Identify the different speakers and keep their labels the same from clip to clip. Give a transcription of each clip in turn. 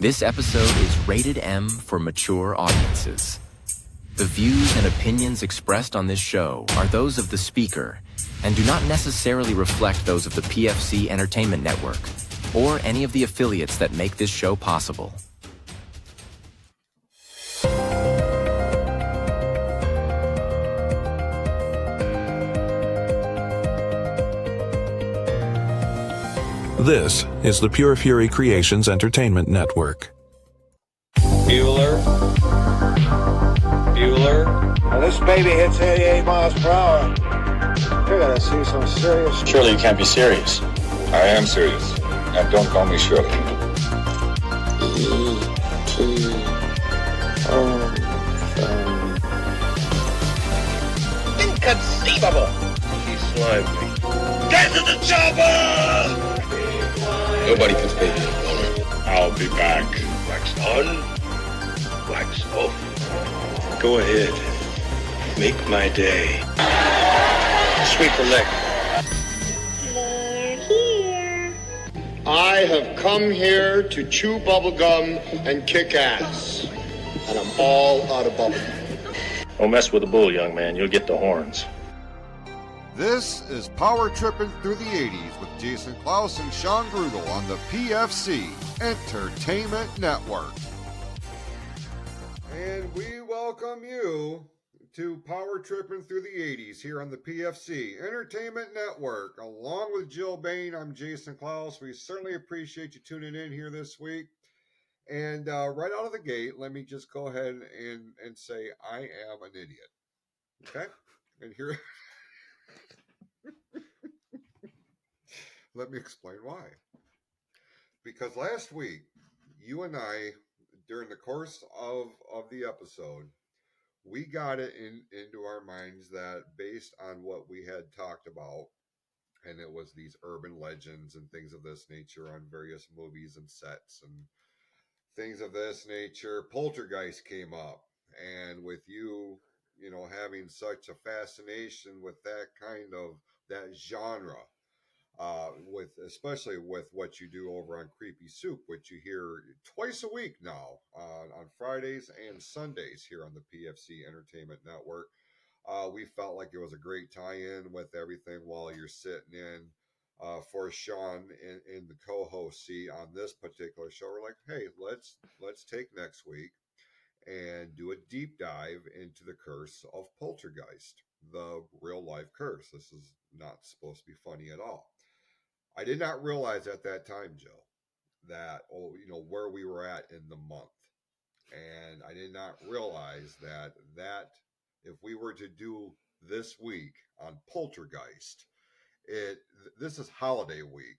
Speaker 1: This episode is rated M for mature audiences. The views and opinions expressed on this show are those of the speaker and do not necessarily reflect those of the PFC Entertainment Network or any of the affiliates that make this show possible.
Speaker 2: This is the Pure Fury Creations Entertainment Network.
Speaker 3: Bueller.
Speaker 4: Now this baby hits 88 miles per hour. You're gonna see some serious...
Speaker 3: Surely you can't be serious.
Speaker 5: I am serious. And don't call me Shirley.
Speaker 6: Inconceivable! He slimed me. Get to the chopper!
Speaker 5: Nobody can stay here.
Speaker 6: I'll be back. Wax on, wax off. Go ahead. Make my day. Sweep the leg.
Speaker 7: They're here.
Speaker 4: I have come here to chew bubblegum and kick ass. And I'm all out of bubblegum.
Speaker 6: Don't mess with the bull, young man. You'll get the horns.
Speaker 8: This is Power Trippin' Through the 80s with Jason Klaus and Sean Grugel on the PFC Entertainment Network. And we welcome you to Power Trippin' Through the 80s here on the PFC Entertainment Network. Along with Jill Bain, I'm Jason Klaus. We certainly appreciate you tuning in here this week. And right out of the gate, let me just go ahead and say I am an idiot. Okay? And here... Let me explain why. Because last week, you and I, during the course of the episode, we got it into our minds that based on what we had talked about, and it was these urban legends and things of this nature on various movies and sets and things of this nature, Poltergeist came up. And with you, having such a fascination with that genre, especially with what you do over on Creepy Soup, which you hear twice a week now on Fridays and Sundays here on the PFC Entertainment Network. We felt like it was a great tie-in with everything while you're sitting in for Sean in the co-host seat on this particular show. We're like, hey, let's take next week and do a deep dive into the curse of Poltergeist, the real life curse. This is not supposed to be funny at all. I did not realize at that time, Joe, that, where we were at in the month. And I did not realize that if we were to do this week on Poltergeist, this is holiday week.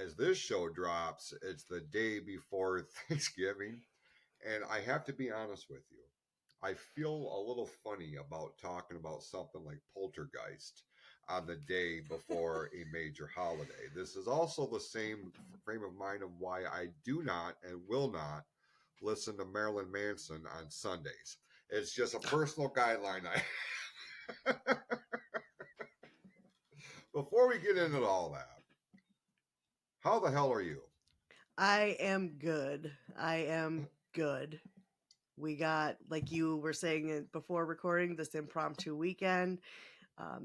Speaker 8: As this show drops, it's the day before Thanksgiving. And I have to be honest with you. I feel a little funny about talking about something like Poltergeist on the day before a major holiday. This is also the same frame of mind of why I do not and will not listen to Marilyn Manson on Sundays. It's just a personal guideline. Before we get into all that, how the hell are you?
Speaker 9: I am good. We got, like you were saying it before recording, this impromptu weekend.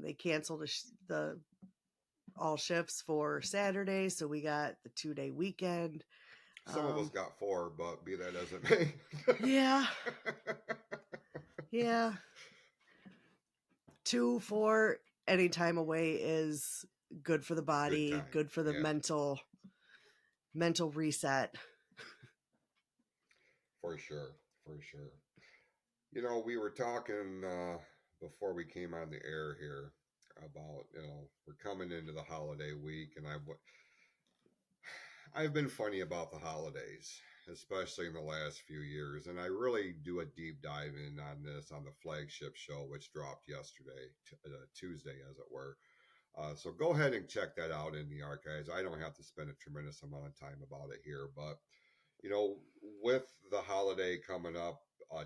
Speaker 9: They canceled the all shifts for Saturday, so we got the 2-day weekend.
Speaker 8: Some of us got 4, but be that as it may.
Speaker 9: Yeah. 2, 4, any time away is good for the body, good for the mental reset.
Speaker 8: For sure. We were talking before we came on the air here about, we're coming into the holiday week, and I've been funny about the holidays, especially in the last few years, and I really do a deep dive in on this on the flagship show, which dropped yesterday, Tuesday, as it were. So go ahead and check that out in the archives. I don't have to spend a tremendous amount of time about it here, but with the holiday coming up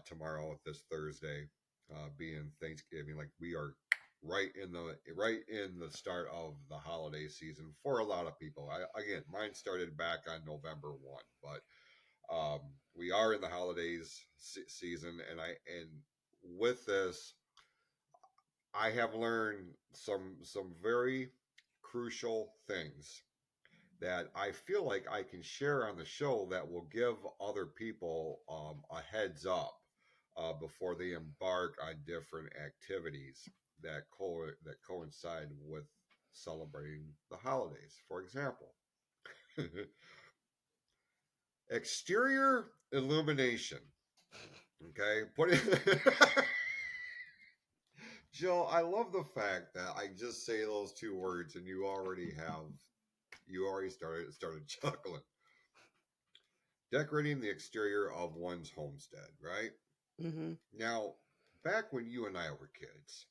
Speaker 8: tomorrow, this Thursday, being Thanksgiving, like we are right in the start of the holiday season for a lot of people. Again, mine started back on November 1, but We are in the holidays season, and with this, I have learned some very crucial things that I feel like I can share on the show that will give other people a heads up before they embark on different activities that coincide with celebrating the holidays. For example, exterior illumination. Okay, put it. Jill, I love the fact that I just say those two words and you already started chuckling. Decorating the exterior of one's homestead, right?
Speaker 9: Mm-hmm.
Speaker 8: Now, back when you and I were kids,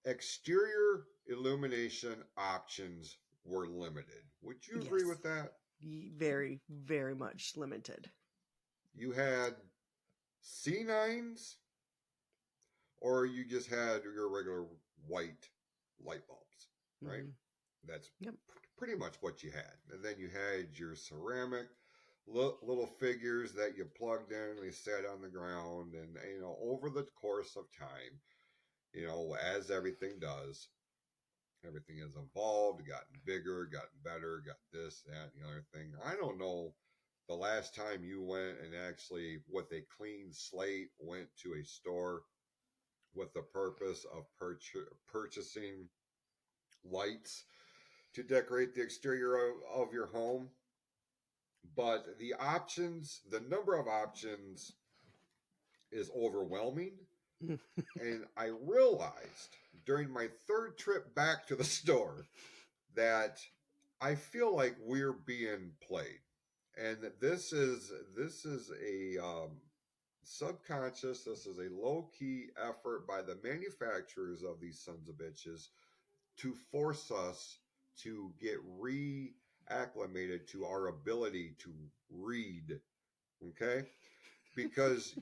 Speaker 8: exterior illumination options were limited. Would you agree
Speaker 9: Yes.
Speaker 8: with that?
Speaker 9: Very, very much limited.
Speaker 8: You had C9s, or you just had your regular white light bulbs, right?
Speaker 9: Mm-hmm.
Speaker 8: That's
Speaker 9: Yep.
Speaker 8: pretty much what you had. And then you had your ceramic little figures that you plugged in and they sat on the ground. And, over the course of time, as everything does, everything has evolved, gotten bigger, gotten better, got this, that, and the other thing. I don't know the last time you went and actually, with a clean slate, went to a store with the purpose of purchasing lights to decorate the exterior of your home. But the number of options is overwhelming. And I realized during my third trip back to the store that I feel like we're being played. And this is a subconscious, this is a low key effort by the manufacturers of these sons of bitches to force us to get reacclimated to our ability to read. Okay? Because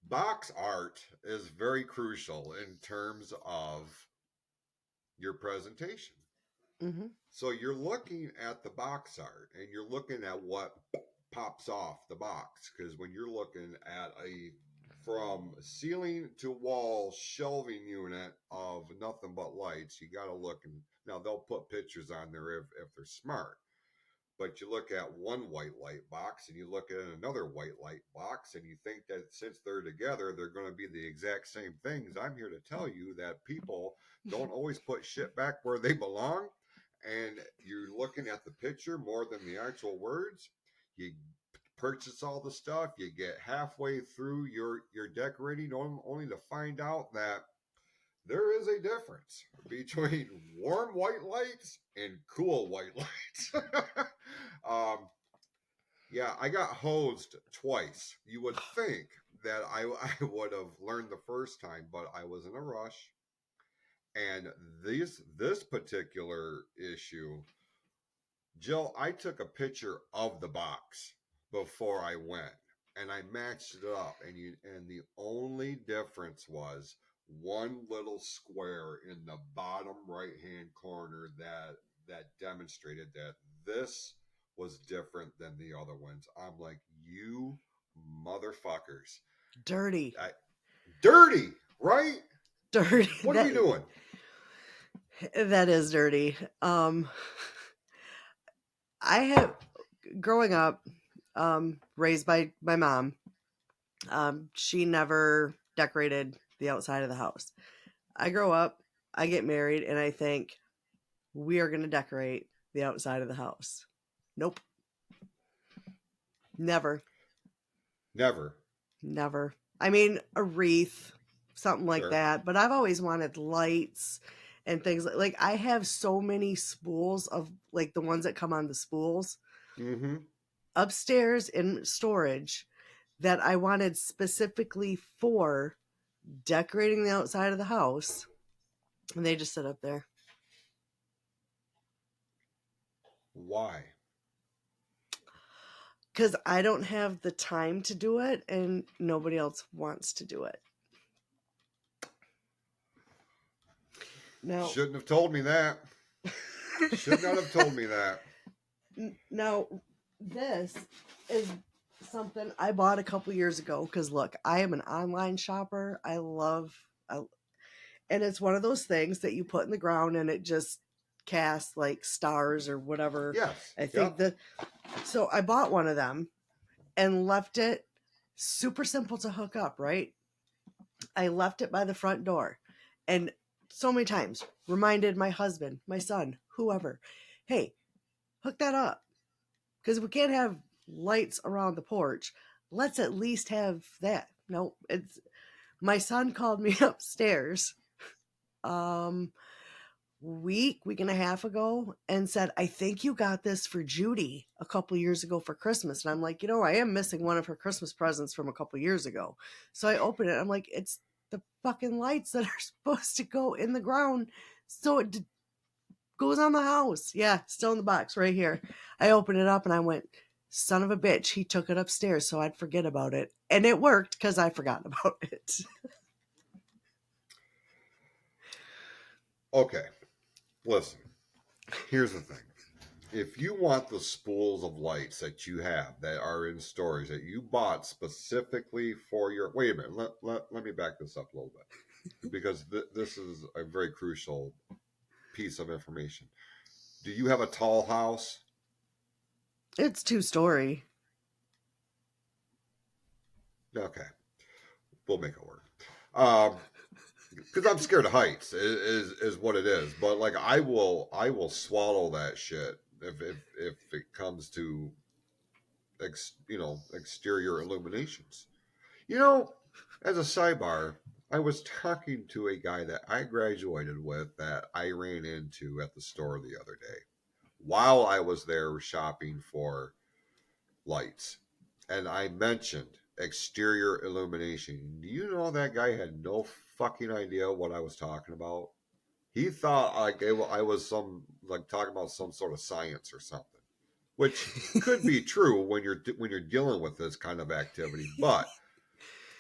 Speaker 8: box art is very crucial in terms of your presentation.
Speaker 9: Mm-hmm.
Speaker 8: So you're looking at the box art and you're looking at what pops off the box. Because when you're looking at a from ceiling to wall shelving unit of nothing but lights, you got to look. And now they'll put pictures on there if they're smart. But you look at one white light box and you look at another white light box and you think that since they're together, they're going to be the exact same things. I'm here to tell you that people don't always put shit back where they belong. And you're looking at the picture more than the actual words. You purchase all the stuff. You get halfway through your decorating only to find out that there is a difference between warm white lights and cool white lights. Yeah, I got hosed twice. You would think that I would have learned the first time, but I was in a rush. And this particular issue, Jill, I took a picture of the box before I went, and I matched it up, and the only difference was one little square in the bottom right hand corner that demonstrated that this was different than the other ones. I'm like, you motherfuckers.
Speaker 9: Dirty.
Speaker 8: Dirty, right?
Speaker 9: Dirty.
Speaker 8: What are we doing?
Speaker 9: That is dirty. I have, growing up, raised by my mom, she never decorated the outside of the house. I grow up, I get married, and I think we are going to decorate the outside of the house. Nope. Never. I mean, a wreath, something like that. But I've always wanted lights and things like I have so many spools of like the ones that come on the spools upstairs in storage that I wanted specifically for decorating the outside of the house. And they just sit up there.
Speaker 8: Why?
Speaker 9: Because I don't have the time to do it and nobody else wants to do it. No.
Speaker 8: Shouldn't have told me that. Should not have told me that.
Speaker 9: Now, this is something I bought a couple years ago because look, I am an online shopper. And it's one of those things that you put in the ground and it just casts like stars or whatever.
Speaker 8: Yes.
Speaker 9: I think so I bought one of them and left it super simple to hook up, right? I left it by the front door and so many times reminded my husband, my son, whoever, hey, hook that up. Because we can't have lights around the porch. Let's at least have that. No, it's my son called me upstairs week and a half ago and said, I think you got this for Judy a couple years ago for Christmas. And I'm like, I am missing one of her Christmas presents from a couple years ago. So I open it. I'm like, it's the fucking lights that are supposed to go in the ground. So it goes on the house. Yeah, still in the box right here. I opened it up and I went, son of a bitch. He took it upstairs so I'd forget about it. And it worked because I forgot about it.
Speaker 8: Okay. Listen, here's the thing. If you want the spools of lights that you have that are in storage that you bought specifically for your... Wait a minute. Let me back this up a little bit. Because this is a very crucial piece of information. Do you have a tall house?
Speaker 9: It's 2-story.
Speaker 8: Okay. We'll make it work. Because I'm scared of heights is what it is. But like I will swallow that shit if it comes to exterior illuminations. As a sidebar, I was talking to a guy that I graduated with that I ran into at the store the other day while I was there shopping for lights. And I mentioned exterior illumination. Do you know that guy had no fucking idea what I was talking about? He thought I was talking about some sort of science or something, which could be true when you're dealing with this kind of activity. But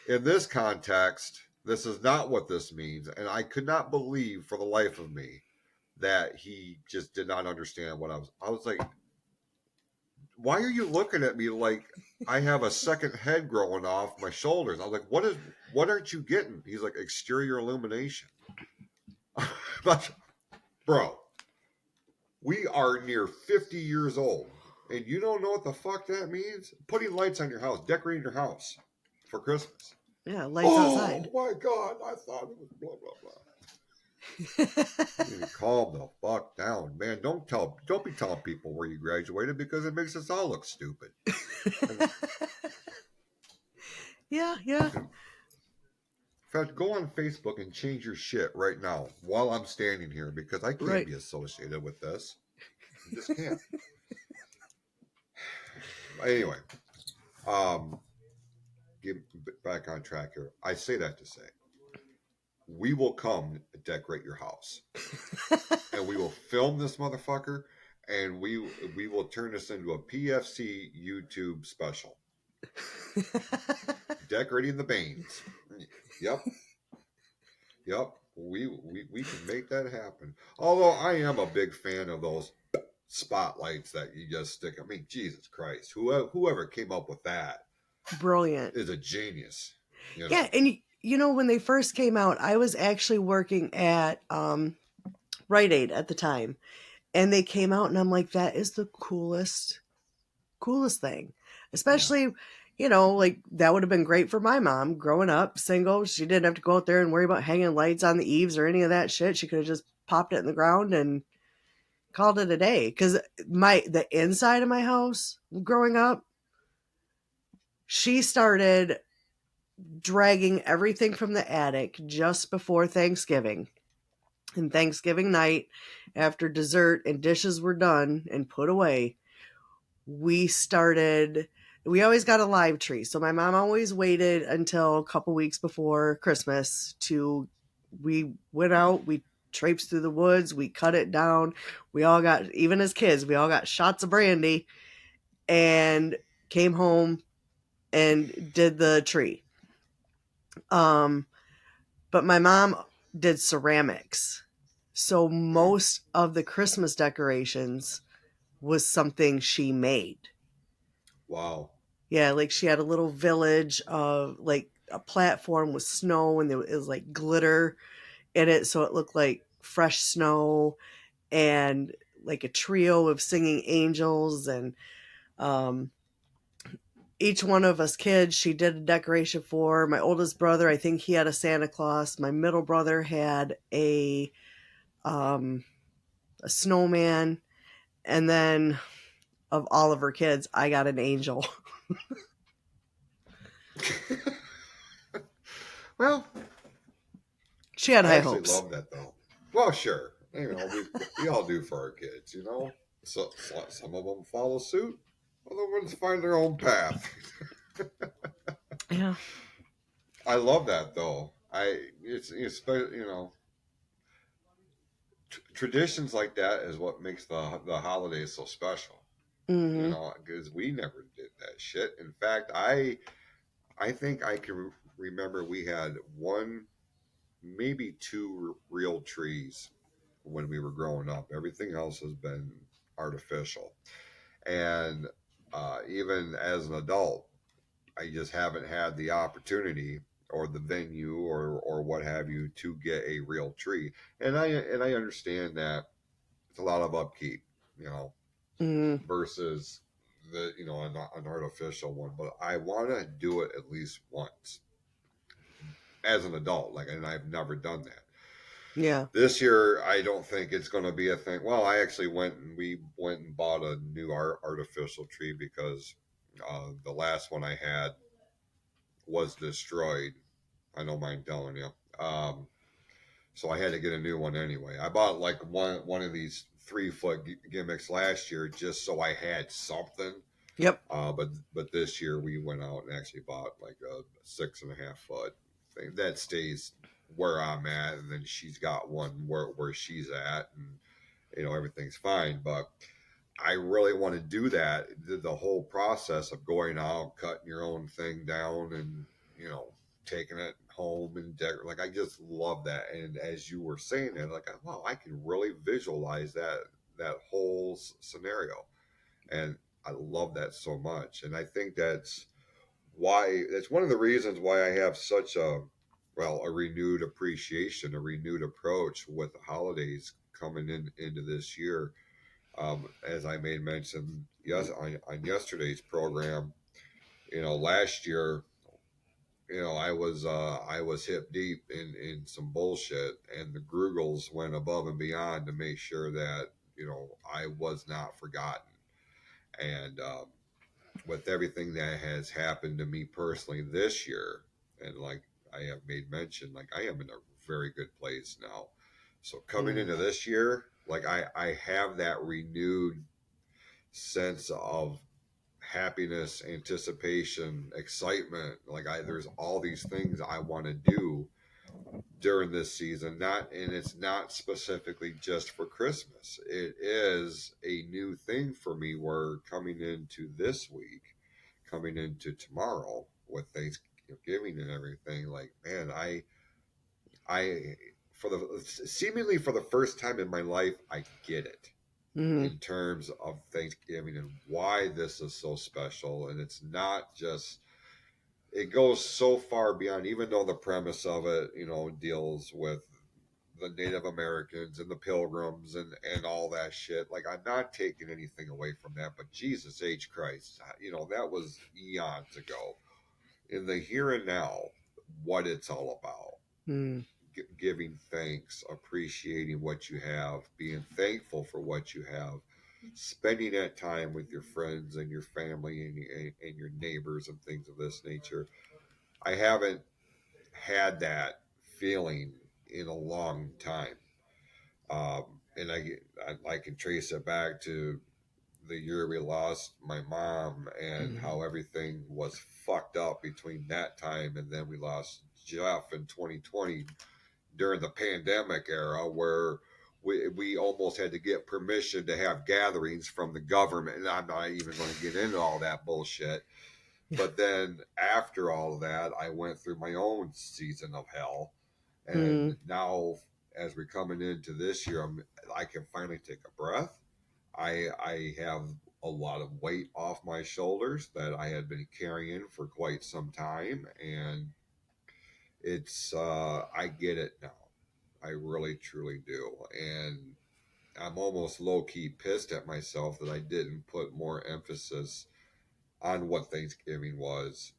Speaker 8: in this context, this is not what this means, and I could not believe for the life of me that he just did not understand what I was like, why are you looking at me like I have a second head growing off my shoulders? I was like, what aren't you getting? He's like, exterior illumination. But, bro, we are near 50 years old, and you don't know what the fuck that means? Putting lights on your house, decorating your house for Christmas.
Speaker 9: Yeah, lights outside.
Speaker 8: Oh my God, I thought it was blah, blah, blah. You need to calm the fuck down, man. Don't be telling people where you graduated because it makes us all look stupid.
Speaker 9: Yeah.
Speaker 8: In fact, go on Facebook and change your shit right now while I'm standing here because I can't be associated with this. I just can't. Anyway, get back on track here. I say that to say, we will come decorate your house, and we will film this motherfucker, and we will turn this into a PFC YouTube special. Decorating the Banes. Yep. We can make that happen. Although I am a big fan of those spotlights that you just stick. I mean, Jesus Christ, whoever came up with that,
Speaker 9: brilliant,
Speaker 8: is a genius.
Speaker 9: Yeah, and when they first came out, I was actually working at Rite Aid at the time, and they came out, and I'm like, that is the coolest thing, especially. Like that would have been great for my mom growing up, single. She didn't have to go out there and worry about hanging lights on the eaves or any of that shit. She could have just popped it in the ground and called it a day. Because the inside of my house growing up, she started dragging everything from the attic just before Thanksgiving. And Thanksgiving night, after dessert and dishes were done and put away, we always got a live tree. So my mom always waited until a couple weeks before Christmas we went out, we traipsed through the woods, we cut it down. We all got, even as kids, we all got shots of brandy and came home and did the tree. But my mom did ceramics. So most of the Christmas decorations was something she made.
Speaker 8: Wow.
Speaker 9: Yeah, like she had a little village of like a platform with snow, and it was like glitter in it, so it looked like fresh snow, and like a trio of singing angels. And um, each one of us kids, she did a decoration for. My oldest brother, I think he had a Santa Claus. My middle brother had a snowman, and then of all of her kids, I got an angel.
Speaker 8: Well,
Speaker 9: She had
Speaker 8: I
Speaker 9: high
Speaker 8: actually
Speaker 9: hopes.
Speaker 8: love that though. Well, sure. We all do for our kids, So some of them follow suit, other ones find their own path.
Speaker 9: Yeah.
Speaker 8: I love that though. Traditions like that is what makes the holidays so special.
Speaker 9: Mm-hmm.
Speaker 8: Because we never did that shit. In fact, I think I can remember we had one, maybe two real trees when we were growing up. Everything else has been artificial. And even as an adult, I just haven't had the opportunity or the venue or what have you to get a real tree. And I understand that it's a lot of upkeep, you know,
Speaker 9: Mm-hmm.
Speaker 8: versus an artificial one. But I want to do it at least once as an adult. And I've never done that.
Speaker 9: Yeah.
Speaker 8: This year, I don't think it's going to be a thing. Well, I actually we went and bought a new artificial tree because the last one I had was destroyed. I don't mind telling you. So I had to get a new one anyway. I bought like one of these 3-foot gimmicks last year just so I had something.
Speaker 9: Yep.
Speaker 8: But this year we went out and actually bought like a 6.5-foot thing that stays where I'm at, and then she's got one where she's at, and everything's fine. But I really want to do that. The whole process of going out, cutting your own thing down, and taking it home and like I just love that. And as you were saying that, like, wow, I can really visualize that whole scenario, and I love that so much. And I think that's one of the reasons why I have such a renewed appreciation, a renewed approach with the holidays coming into this year. As I made mention on yesterday's program, last year, I was hip deep in some bullshit, and the Grugels went above and beyond to make sure that I was not forgotten. And with everything that has happened to me personally this year, and like I have made mention, like I am in a very good place now. So coming into this year, like I have that renewed sense of happiness, anticipation, excitement. Like there's all these things I want to do during this season. And it's not specifically just for Christmas. It is a new thing for me. We're coming into this week, coming into tomorrow with Thanksgiving and everything. Like, man, I for the seemingly for the first time in my life, I get it.
Speaker 9: Mm-hmm.
Speaker 8: In terms of Thanksgiving and why this is so special. And it's not just, it goes so far beyond, even though the premise of it, deals with the Native Americans and the Pilgrims and all that shit. Like, I'm not taking anything away from that, but Jesus H. Christ, that was eons ago. In the here and now, what it's all about.
Speaker 9: Mm-hmm.
Speaker 8: Giving thanks, appreciating what you have, being thankful for what you have, spending that time with your friends and your family and your neighbors and things of this nature. I haven't had that feeling in a long time. And I can trace it back to the year we lost my mom and how everything was fucked up between that time, and then we lost Jeff in 2020 during the pandemic era, where we almost had to get permission to have gatherings from the government. And I'm not even going to get into all that bullshit. But then after all of that, I went through my own season of hell. And now, as we're coming into this year, I can finally take a breath. I have a lot of weight off my shoulders that I had been carrying for quite some time, and it's I get it now. I really truly do, and I'm almost low key pissed at myself that I didn't put more emphasis on what Thanksgiving was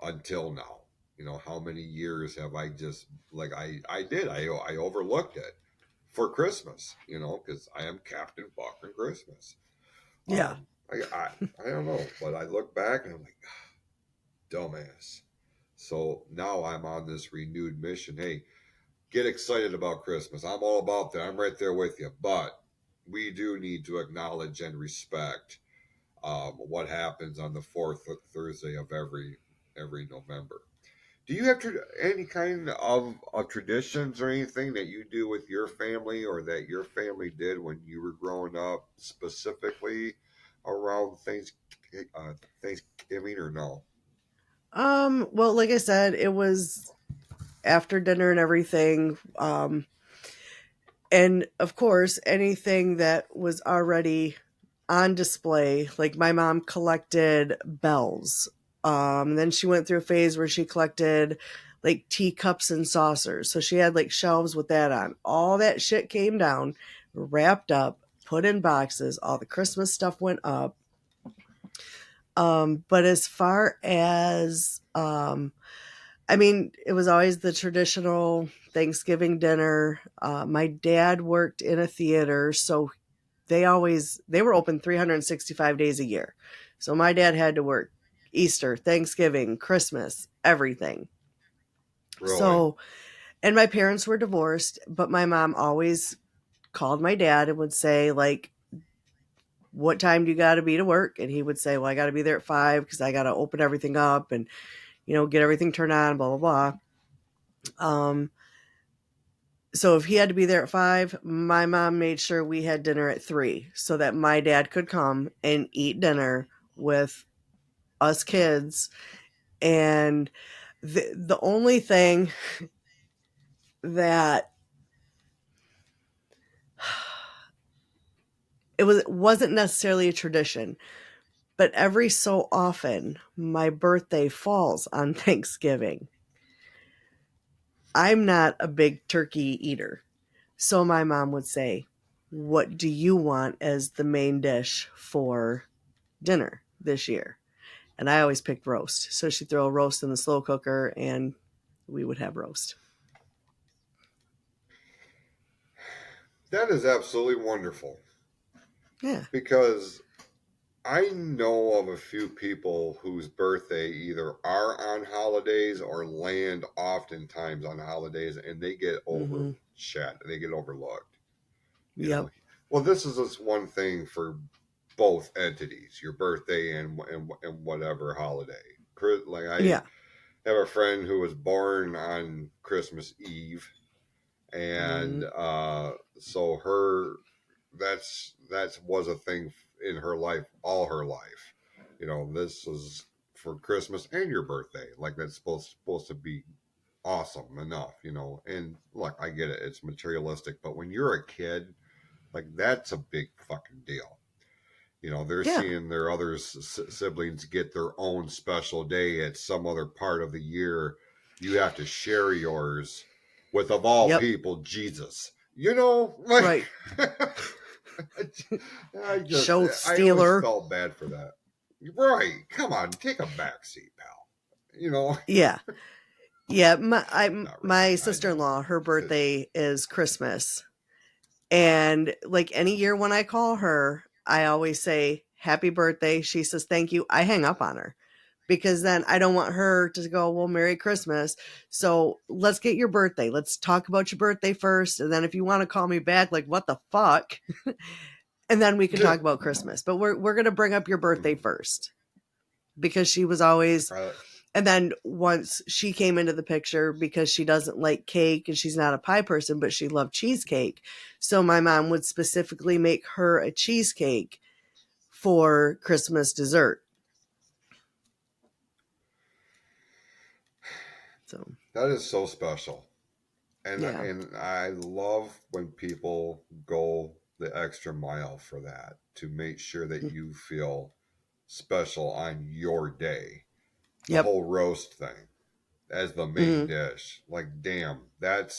Speaker 8: until now. You know, how many years have I just like I overlooked it for Christmas, you know, because I am Captain Fucking Christmas.
Speaker 9: Yeah.
Speaker 8: I don't know, but I look back and I'm like, dumbass. So now I'm on this renewed mission. Hey, get excited about Christmas. I'm all about that. I'm right there with you. But we do need to acknowledge and respect what happens on the fourth Thursday of every November. Do you have any kind of traditions or anything that you do with your family or that your family did when you were growing up, specifically around Thanksgiving, or no?
Speaker 9: Well, like I said, it was after dinner and everything. And of course, anything that was already on display, like my mom collected bells. Then she went through a phase where she collected like teacups and saucers. So she had like shelves with that on. All that shit came down, wrapped up, put in boxes. All the Christmas stuff went up. But as far as, I mean, it was always the traditional Thanksgiving dinner. My dad worked in a theater, so they were open 365 days a year. So my dad had to work Easter, Thanksgiving, Christmas, everything.
Speaker 8: Really?
Speaker 9: So, and my parents were divorced, but my mom always called my dad and would say, like, what time do you got to be to work? And he would say, well, I got to be there at 5 because I got to open everything up and, you know, get everything turned on, blah, blah, blah. So if he had to be there at 5, my mom made sure we had dinner at 3 so that my dad could come and eat dinner with us kids. And the only thing that it wasn't necessarily a tradition, but every so often my birthday falls on Thanksgiving. I'm not a big turkey eater. So my mom would say, what do you want as the main dish for dinner this year? And I always picked roast. So she'd throw a roast in the slow cooker and we would have roast.
Speaker 8: That is absolutely wonderful.
Speaker 9: Yeah.
Speaker 8: Because I know of a few people whose birthday either are on holidays or land oftentimes on holidays, and they get overshadowed. They get overlooked. You
Speaker 9: Yep.
Speaker 8: know, well, this is just one thing for both entities: your birthday and whatever holiday. Like I have a friend who was born on Christmas Eve, and so that's was a thing in her life all her life. You know, this was for Christmas and your birthday. Like that's supposed to be awesome enough, you know. And look, I get it; it's materialistic, but when you're a kid, like that's a big fucking deal. You know, they're seeing their other siblings get their own special day at some other part of the year. You have to share yours with, of all people, Jesus. You know, like,
Speaker 9: right.
Speaker 8: I always felt bad for that. Right. Come on, take a back seat, pal. You know?
Speaker 9: Yeah. Yeah. My sister-in-law, her birthday is Christmas. And like any year when I call her, I always say, happy birthday. She says, thank you. I hang up on her because then I don't want her to go, well, Merry Christmas. So let's get your birthday. Let's talk about your birthday first. And then if you want to call me back, like, what the fuck? And then we can talk about Christmas. But we're going to bring up your birthday first because she was always... And then once she came into the picture, because she doesn't like cake and she's not a pie person, but she loved cheesecake. So my mom would specifically make her a cheesecake for Christmas dessert. So
Speaker 8: that is so special. And I love when people go the extra mile for that to make sure that you feel special on your day. The
Speaker 9: Yep.
Speaker 8: whole roast thing as the main dish. Like, damn, that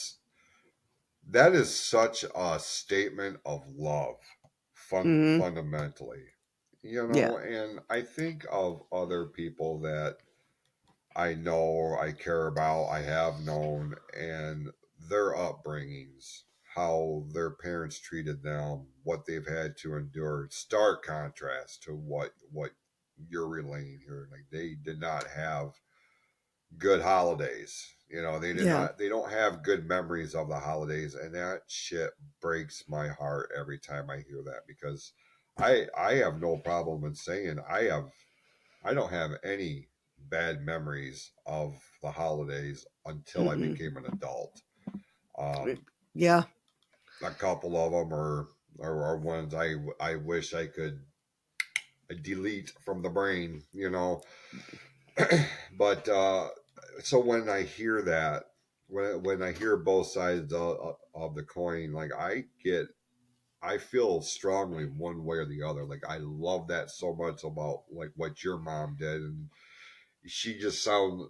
Speaker 8: is such a statement of love, fundamentally,
Speaker 9: Yeah.
Speaker 8: And I think of other people that I know, I care about, I have known, and their upbringings, how their parents treated them, what they've had to endure. Stark contrast to what you're relaying here. Like, they did not have good holidays.
Speaker 9: Yeah.
Speaker 8: They don't have good memories of the holidays, and that shit breaks my heart every time I hear that, because I have no problem in saying I don't have any bad memories of the holidays until I became an adult. Um,
Speaker 9: Yeah.
Speaker 8: a couple of them are ones I wish I could delete from the brain. But so when I hear that, when I hear both sides of the coin, like I feel strongly one way or the other. Like, I love that so much about like what your mom did, and she just sounds,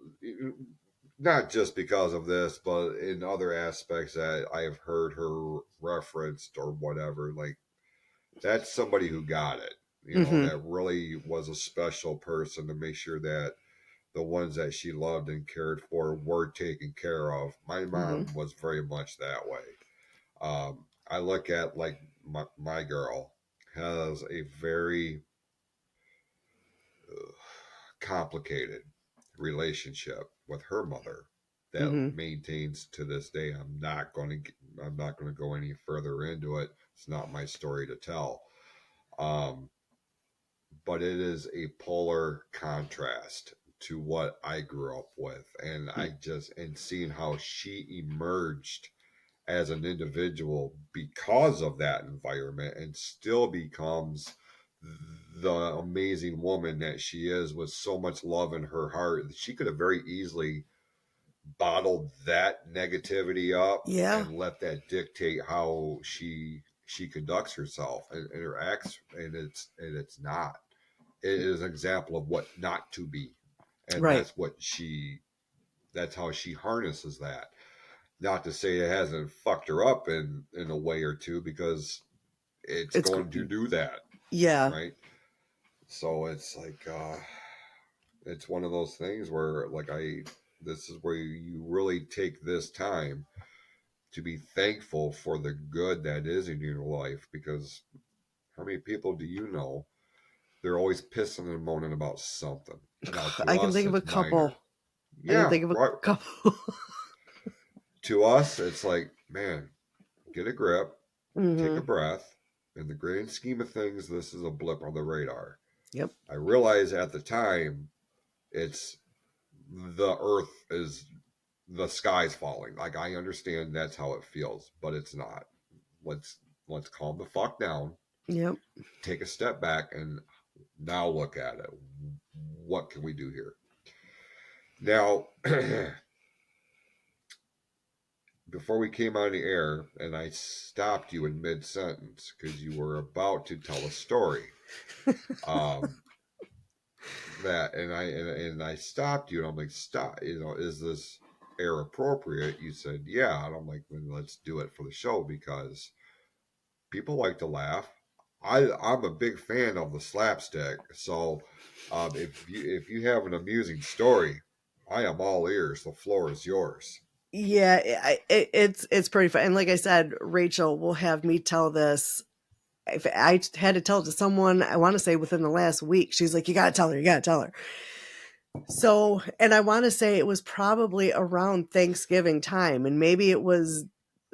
Speaker 8: not just because of this, but in other aspects that I've heard her referenced or whatever. Like, that's somebody who got it. That really was a special person to make sure that the ones that she loved and cared for were taken care of. My mom was very much that way. I look at like my girl has a very complicated relationship with her mother that maintains to this day. I'm not going to go any further into it. It's not my story to tell. Um, but it is a polar contrast to what I grew up with, and and seeing how she emerged as an individual because of that environment and still becomes the amazing woman that she is, with so much love in her heart. She could have very easily bottled that negativity up
Speaker 9: Yeah.
Speaker 8: and let that dictate how she conducts herself and interacts, and it's not. It is an example of what not to be, and
Speaker 9: Right.
Speaker 8: that's how she harnesses that. Not to say it hasn't fucked her up in a way or two, because it's
Speaker 9: It's
Speaker 8: going to do that,
Speaker 9: yeah.
Speaker 8: right? So it's like it's one of those things where this is where you really take this time to be thankful for the good that is in your life, because how many people do you know, they're always pissing and moaning about something? Now, to
Speaker 9: I can
Speaker 8: us,
Speaker 9: think of a
Speaker 8: it's minor.
Speaker 9: couple. I can
Speaker 8: Yeah,
Speaker 9: think of a
Speaker 8: right.
Speaker 9: couple.
Speaker 8: To us, it's like, man, get a grip, take a
Speaker 9: Mm-hmm.
Speaker 8: breath. In the grand scheme of things, this is a blip on the radar.
Speaker 9: Yep.
Speaker 8: I realize at the time, it's the earth is the sky's falling. Like, I understand that's how it feels, but it's not. Let's let's calm the fuck down,
Speaker 9: Yep.
Speaker 8: take a step back, and now look at it. What can we do here? Now, before we came on the air, and I stopped you in mid sentence because you were about to tell a story. That and I stopped you, and I'm like, stop. Is this air appropriate? You said, yeah, and I'm like, well, let's do it for the show, because people like to laugh. I'm a big fan of the slapstick. So if you have an amusing story, I am all ears. The floor is yours.
Speaker 9: Yeah, it's pretty fun. And like I said, Rachel will have me tell this. If I had to tell it to someone, I want to say within the last week, she's like, "You gotta tell her. You gotta tell her." So, and I want to say it was probably around Thanksgiving time, and maybe it was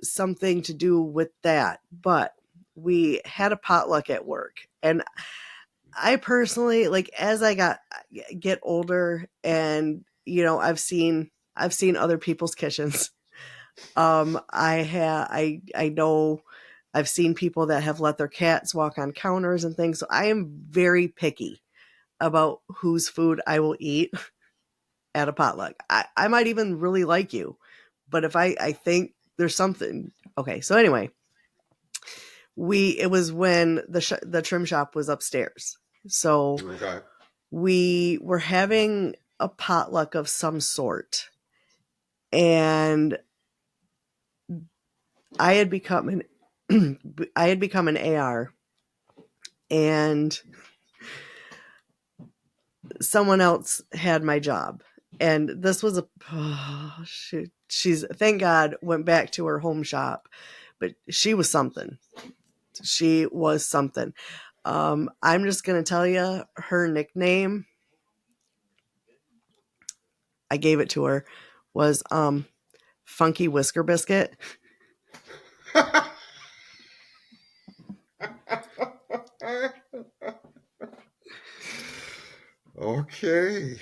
Speaker 9: something to do with that. But we had a potluck at work, and I personally, like, as I get older, and I've seen other people's kitchens. I know I've seen people that have let their cats walk on counters and things. So I am very picky about whose food I will eat at a potluck. I might even really like you, but if I think there's something. Okay, so anyway, it was when the trim shop was upstairs. So
Speaker 8: Okay.
Speaker 9: we were having a potluck of some sort, and I had become an AR, and someone else had my job. And this was she's, thank God, went back to her home shop, but she was something. She was something. I'm just going to tell you her nickname. I gave it to her was Funky Whisker Biscuit.
Speaker 8: Okay.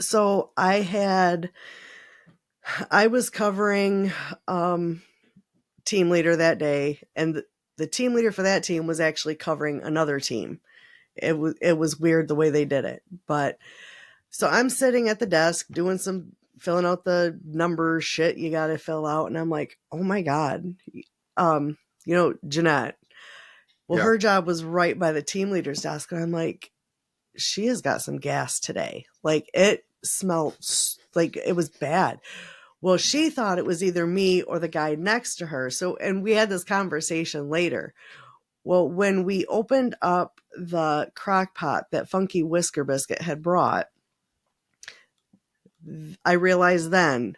Speaker 9: So I was covering team leader that day, and the team leader for that team was actually covering another team. It was weird the way they did it, but so I'm sitting at the desk doing filling out the numbers shit you got to fill out, and I'm like, oh my god, Jeanette. Well,
Speaker 8: Yeah.
Speaker 9: her job was right by the team leader's desk, and I'm like, she has got some gas today. Like, it smelled like it was bad. Well, she thought it was either me or the guy next to her. So, and we had this conversation later. Well, when we opened up the crock pot that Funky Whisker Biscuit had brought, I realized then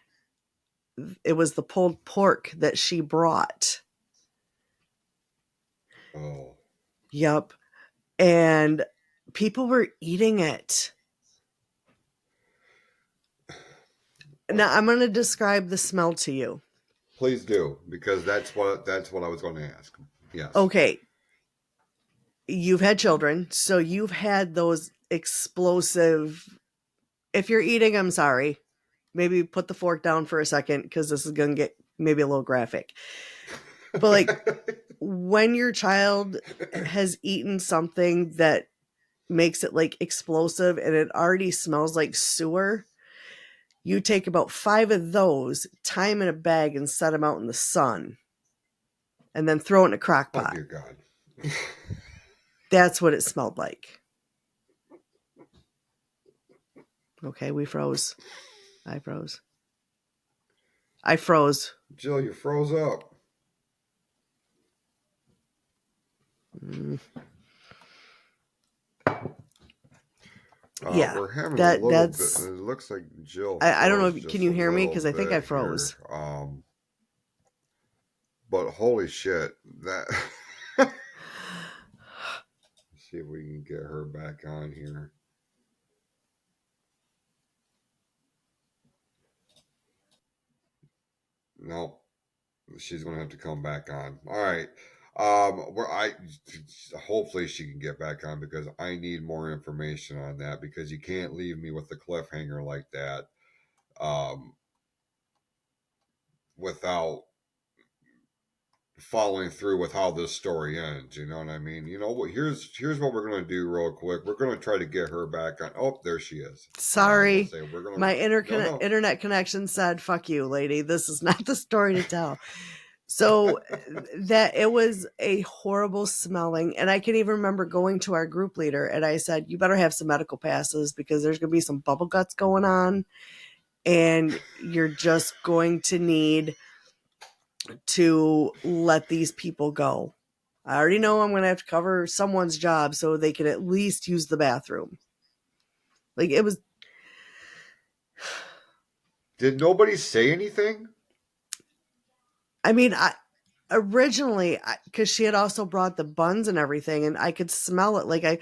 Speaker 9: it was the pulled pork that she brought.
Speaker 8: Oh.
Speaker 9: Yep. And people were eating it. Now I'm going to describe the smell to you.
Speaker 8: Please do, because that's what I was going to ask. Yes.
Speaker 9: Okay. You've had children, so you've had those explosive. If you're eating, I'm sorry. Maybe put the fork down for a second, because this is going to get maybe a little graphic. But like when your child has eaten something that makes it like explosive and it already smells like sewer, you take about 5 of those, tie them in a bag, and set them out in the sun, and then throw it in a crock pot.
Speaker 8: Oh dear God.
Speaker 9: That's what it smelled like. Okay, we froze. I froze.
Speaker 8: Jill, you froze up.
Speaker 9: Yeah,
Speaker 8: we're having a little bit.
Speaker 9: that's.
Speaker 8: It looks like Jill.
Speaker 9: I don't know. Can you hear me? Because I think I froze.
Speaker 8: Here. But holy shit, that. Let's see if we can get her back on here. Nope. She's gonna have to come back on. All right. Hopefully she can get back on, because I need more information on that, because you can't leave me with the cliffhanger like that, without following through with how this story ends. You know what I mean? You know what? Here's what we're gonna do real quick. We're gonna try to get her back on. Oh, there she is.
Speaker 9: Sorry, my
Speaker 8: No.
Speaker 9: internet connection said, "Fuck you, lady. This is not the story to tell." So that it was a horrible smelling. And I can even remember going to our group leader, and I said, you better have some medical passes, because there's going to be some bubble guts going on, and you're just going to need to let these people go. I already know I'm going to have to cover someone's job so they can at least use the bathroom. Like, it was.
Speaker 8: Did nobody say anything?
Speaker 9: I mean, originally, because she had also brought the buns and everything, and I could smell it. Like, I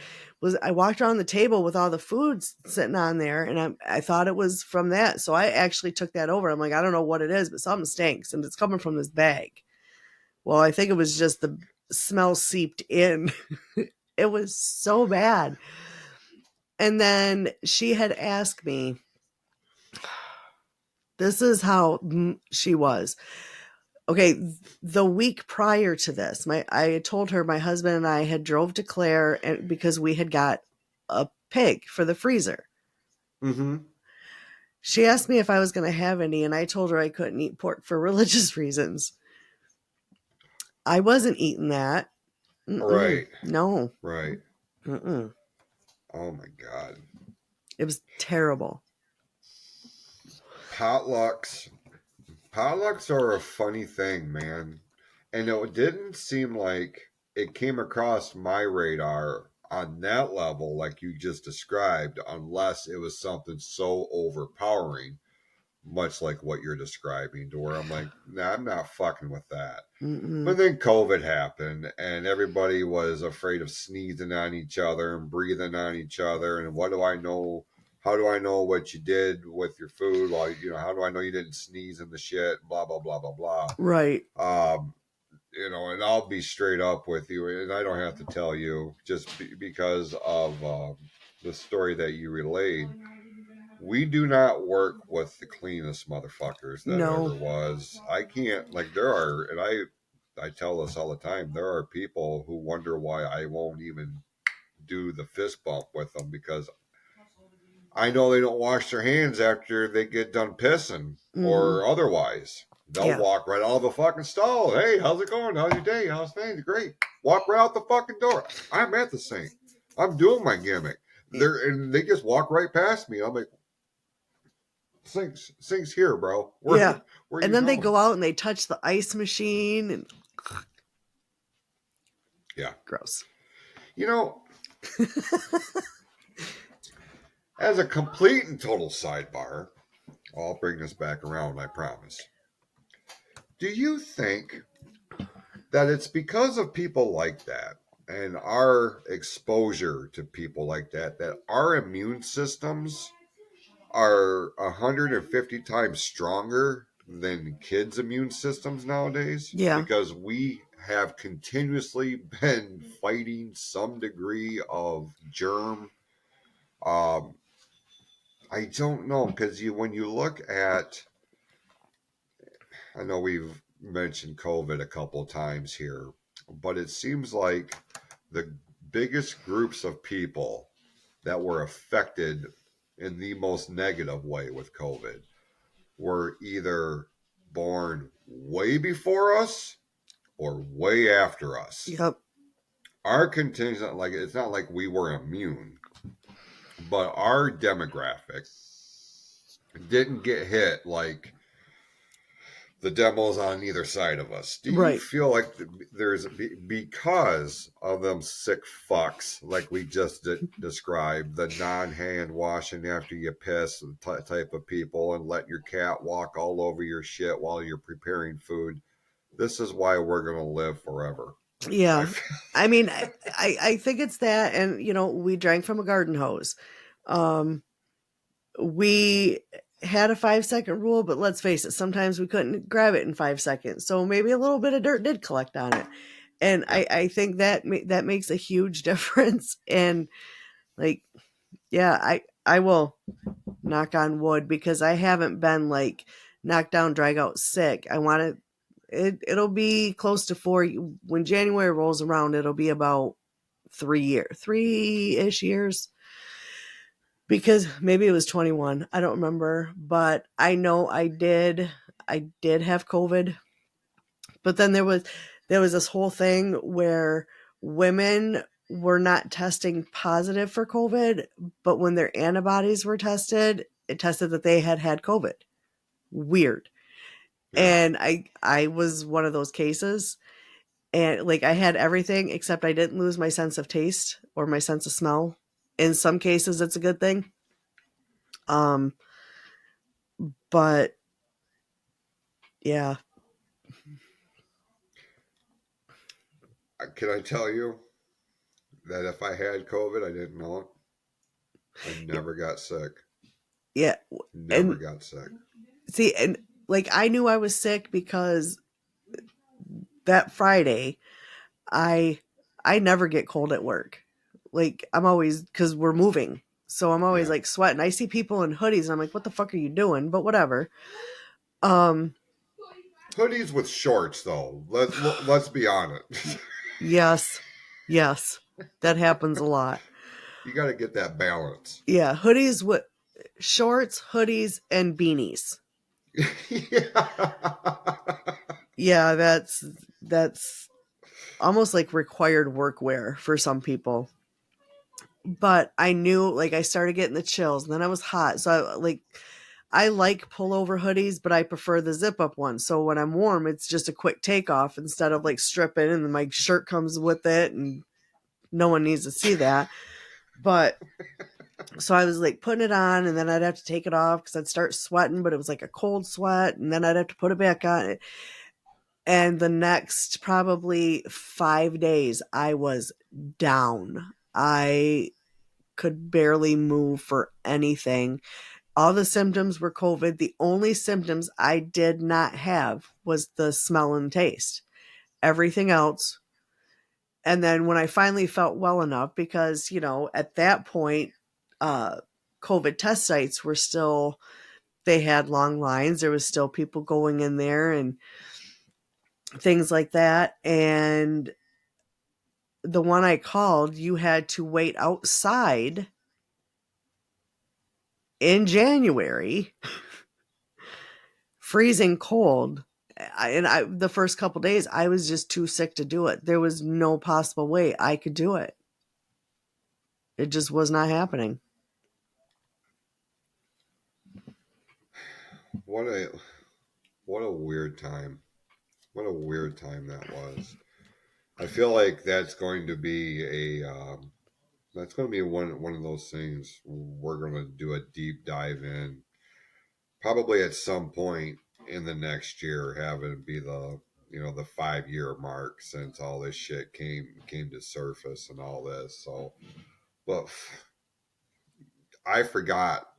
Speaker 9: walked around the table with all the foods sitting on there, and I thought it was from that. So I actually took that over. I'm like, I don't know what it is, but something stinks, and it's coming from this bag. Well, I think it was just the smell seeped in. It was so bad. And then she had asked me, this is how she was. Okay, the week prior to this, I had told her my husband and I had drove to Claire, because we had got a pig for the freezer.
Speaker 8: Mm-hmm.
Speaker 9: She asked me if I was going to have any, and I told her I couldn't eat pork for religious reasons. I wasn't eating that.
Speaker 8: Right.
Speaker 9: No.
Speaker 8: Right.
Speaker 9: Mm-mm.
Speaker 8: Oh my God.
Speaker 9: It was terrible.
Speaker 8: Potlucks. Potlucks are a funny thing, man. And it didn't seem like it came across my radar on that level, like you just described, unless it was something so overpowering, much like what you're describing, to where I'm like, nah, I'm not fucking with that.
Speaker 9: Mm-mm.
Speaker 8: But then COVID happened, and everybody was afraid of sneezing on each other and breathing on each other. And what do I know? How do I know what you did with your food? Well, how do I know you didn't sneeze in the shit? Blah blah blah blah blah.
Speaker 9: Right.
Speaker 8: And I'll be straight up with you, and I don't have to tell you just because of the story that you relayed. We do not work with the cleanest motherfuckers that ever was. I can't, like, there are, and I tell this all the time, there are people who wonder why I won't even do the fist bump with them, because I know they don't wash their hands after they get done pissing or otherwise. They'll walk right out of the fucking stall. Hey, how's it going? How's your day? How's things? Great. Walk right out the fucking door. I'm at the sink. I'm doing my gimmick. And they just walk right past me. I'm like, Sink's here, bro.
Speaker 9: Where and then they go out and they touch the ice machine and gross.
Speaker 8: As a complete and total sidebar, I'll bring this back around, I promise. Do you think that it's because of people like that and our exposure to people like that, that our immune systems are 150 times stronger than kids' immune systems nowadays?
Speaker 9: Yeah.
Speaker 8: Because we have continuously been fighting some degree of germ. I don't know, because when you look at, I know we've mentioned COVID a couple of times here, but it seems like the biggest groups of people that were affected in the most negative way with COVID were either born way before us or way after us.
Speaker 9: Yep.
Speaker 8: Our contingent, like, it's not like we were immune, but our demographic didn't get hit like the demos on either side of us. Do you feel like there's, because of them sick fucks, like we just described, the non-hand washing after you piss type of people, and letting your cat walk all over your shit while you're preparing food? This is why we're going to live forever.
Speaker 9: Yeah. I mean, I think it's that, and, we drank from a garden hose. We had a 5-second rule, but let's face it, sometimes we couldn't grab it in 5 seconds. So maybe a little bit of dirt did collect on it. And I think that makes a huge difference. And like, I will knock on wood, because I haven't been like knocked down, drag out sick. I want it'll be close to 4. When January rolls around, it'll be about 3-ish years. Because maybe it was 21. I don't remember, but I know I did have COVID. But then there was this whole thing where women were not testing positive for COVID, but when their antibodies were tested, it tested that they had COVID. Weird. Yeah. And I was one of those cases, and like, I had everything except I didn't lose my sense of taste or my sense of smell. In some cases, it's a good thing. But yeah.
Speaker 8: Can I tell you that if I had COVID, I didn't know it? I never got sick.
Speaker 9: Yeah.
Speaker 8: Never got sick.
Speaker 9: See, and like, I knew I was sick because that Friday, I never get cold at work. Like, I'm always, because we're moving, so I'm always like sweating. I see people in hoodies, and I'm like, what the fuck are you doing? But whatever.
Speaker 8: Hoodies with shorts, though. Let's be honest.
Speaker 9: Yes, that happens a lot.
Speaker 8: You got to get that balance.
Speaker 9: Yeah, hoodies with shorts, hoodies, and beanies.
Speaker 8: Yeah.
Speaker 9: Yeah, that's almost like required workwear for some people. But I knew, like, I started getting the chills, and then I was hot. So I like pullover hoodies, but I prefer the zip up ones. So when I'm warm, it's just a quick takeoff instead of like stripping, and then my shirt comes with it, and no one needs to see that. But so I was like putting it on, and then I'd have to take it off because I'd start sweating, but it was like a cold sweat, and then I'd have to put it back on. And the next probably 5 days, I was down. I could barely move for anything. All the symptoms were COVID. The only symptoms I did not have was the smell and taste. Everything else. And then when I finally felt well enough, because, at that point, COVID test sites were still, they had long lines. There was still people going in there and things like that. And the one I called, you had to wait outside in January, freezing cold. The first couple days, I was just too sick to do it. There was no possible way I could do it. It just was not happening.
Speaker 8: What a weird time. What a weird time that was. I feel like that's going to be one of those things we're going to do a deep dive in, probably at some point in the next year, have it be the 5 year mark since all this shit came to surface and all this. So, but I forgot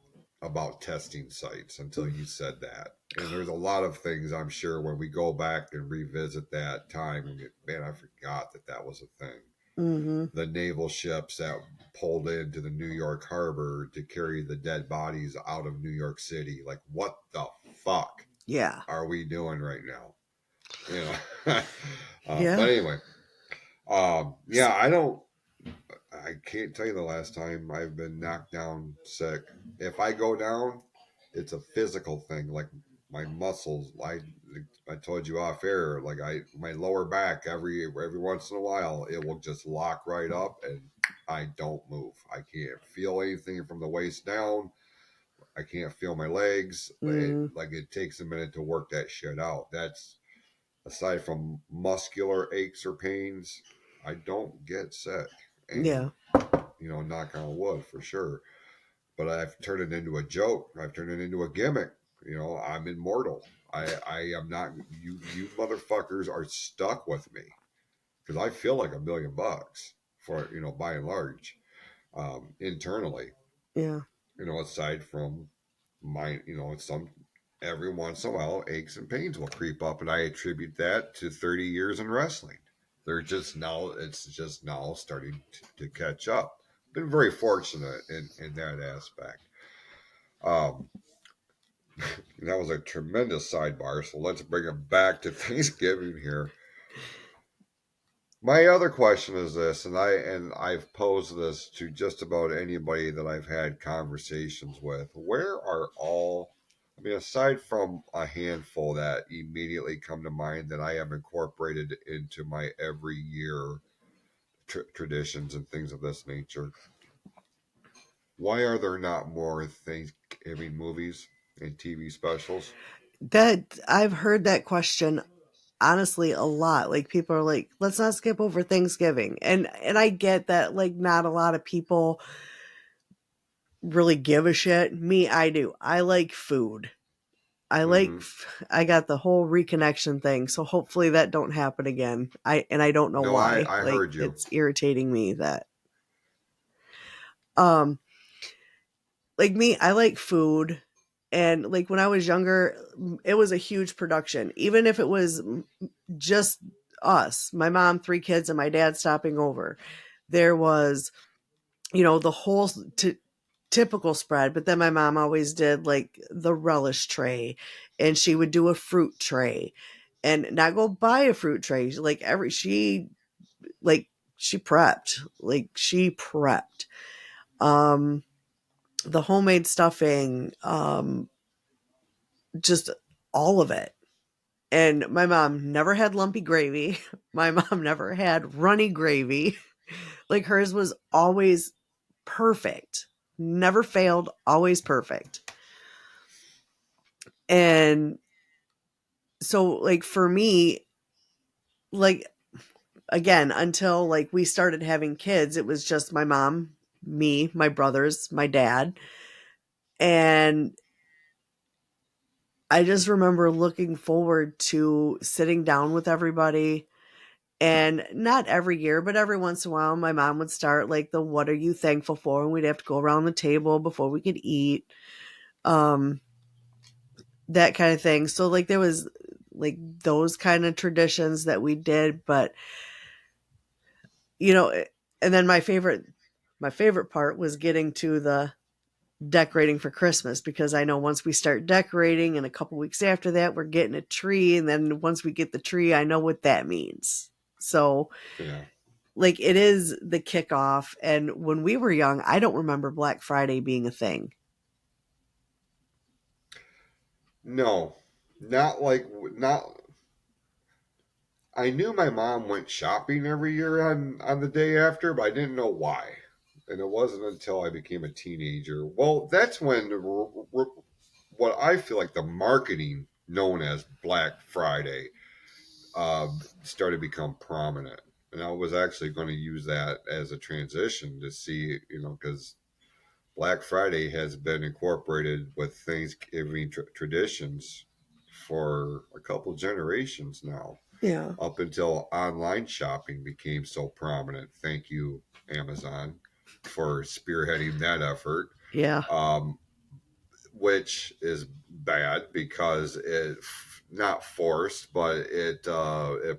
Speaker 8: about testing sites until you said that. And there's a lot of things I'm sure when we go back and revisit that time, and man, I forgot that was a thing.
Speaker 9: Mm-hmm.
Speaker 8: The naval ships that pulled into the New York harbor to carry the dead bodies out of New York City. Like, what the fuck?
Speaker 9: Yeah.
Speaker 8: Are we doing right now?
Speaker 9: Yeah.
Speaker 8: But anyway, I can't tell you the last time I've been knocked down sick. If I go down, it's a physical thing. Like my muscles, I told you off air, like my lower back every once in a while, it will just lock right up and I don't move. I can't feel anything from the waist down. I can't feel my legs. It takes a minute to work that shit out. That's aside from muscular aches or pains, I don't get sick. And,
Speaker 9: yeah.
Speaker 8: Knock on wood for sure. But I've turned it into a joke. I've turned it into a gimmick. I'm immortal. I am not. You motherfuckers are stuck with me because I feel like $1,000,000 for by and large, internally.
Speaker 9: Yeah.
Speaker 8: Aside from my some every once in a while aches and pains will creep up, and I attribute that to 30 years in wrestling. It's just now starting to catch up. Been very fortunate in that aspect. That was a tremendous sidebar, so let's bring it back to Thanksgiving here. My other question is this, and I've posed this to just about anybody that I've had conversations with. Where are aside from a handful that immediately come to mind that I have incorporated into my every year traditions and things of this nature, why are there not more Thanksgiving movies and TV specials?
Speaker 9: That I've heard that question honestly a lot. Like people are like, let's not skip over Thanksgiving. And I get that, like, not a lot of people really give a shit. Me, I do. I like food. I got the whole reconnection thing, so hopefully that don't happen again. I don't know
Speaker 8: No,
Speaker 9: why.
Speaker 8: I
Speaker 9: Like,
Speaker 8: heard you.
Speaker 9: it's irritating me that um like me, I like food. And like when I was younger, it was a huge production. Even if it was just us, my mom, 3 kids, and my dad stopping over, there was, the whole typical spread. But then my mom always did like the relish tray, and she would do a fruit tray, and not go buy a fruit tray. She prepped. Like she prepped. the homemade stuffing, just all of it. And my mom never had lumpy gravy. My mom never had runny gravy. Like hers was always perfect. Never failed, always perfect. And so like for me, like again, until like we started having kids, it was just my mom, me, my brothers, my dad. And I just remember looking forward to sitting down with everybody. And not every year, but every once in a while, my mom would start like the "What are you thankful for?" and we'd have to go around the table before we could eat, that kind of thing. So like there was like those kind of traditions that we did, but and then my favorite part was getting to the decorating for Christmas, because I know once we start decorating and a couple weeks after that, we're getting a tree, and then once we get the tree, I know what that means. So
Speaker 8: Yeah.
Speaker 9: like it is the kickoff. And when we were young, I don't remember Black Friday being a thing.
Speaker 8: No, not. I knew my mom went shopping every year on the day after, but I didn't know why. And it wasn't until I became a teenager. Well, that's when what I feel like the marketing known as Black Friday started to become prominent. And I was actually going to use that as a transition to see, because Black Friday has been incorporated with Thanksgiving traditions for a couple generations now,
Speaker 9: Yeah.
Speaker 8: up until online shopping became so prominent. Thank you, Amazon, for spearheading that effort.
Speaker 9: Yeah.
Speaker 8: Um, which is bad because it not forced, but it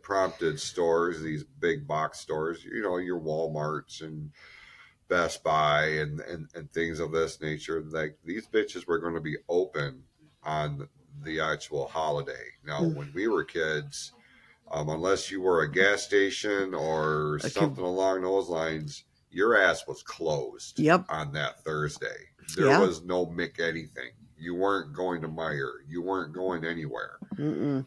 Speaker 8: prompted stores, these big box stores, your Walmarts and Best Buy and things of this nature. Like these bitches were going to be open on the actual holiday. Now, when we were kids, unless you were a gas station or something along those lines, your ass was closed
Speaker 9: Yep.
Speaker 8: on that Thursday. There
Speaker 9: Yeah.
Speaker 8: was no Mick anything. You weren't going to Meyer. You weren't going anywhere. You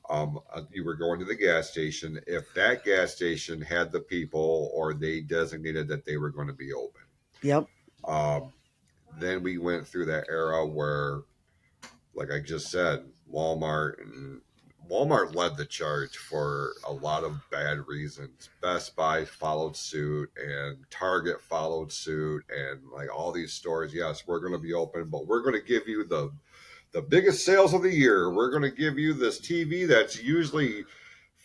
Speaker 8: were going to the gas station if that gas station had the people or they designated that they were going to be open.
Speaker 9: Yep.
Speaker 8: Then we went through that era where, like I just said, Walmart led the charge for a lot of bad reasons. Best Buy followed suit, and Target followed suit, and like all these stores. Yes, we're going to be open, but we're going to give you the biggest sales of the year. We're going to give you this TV that's usually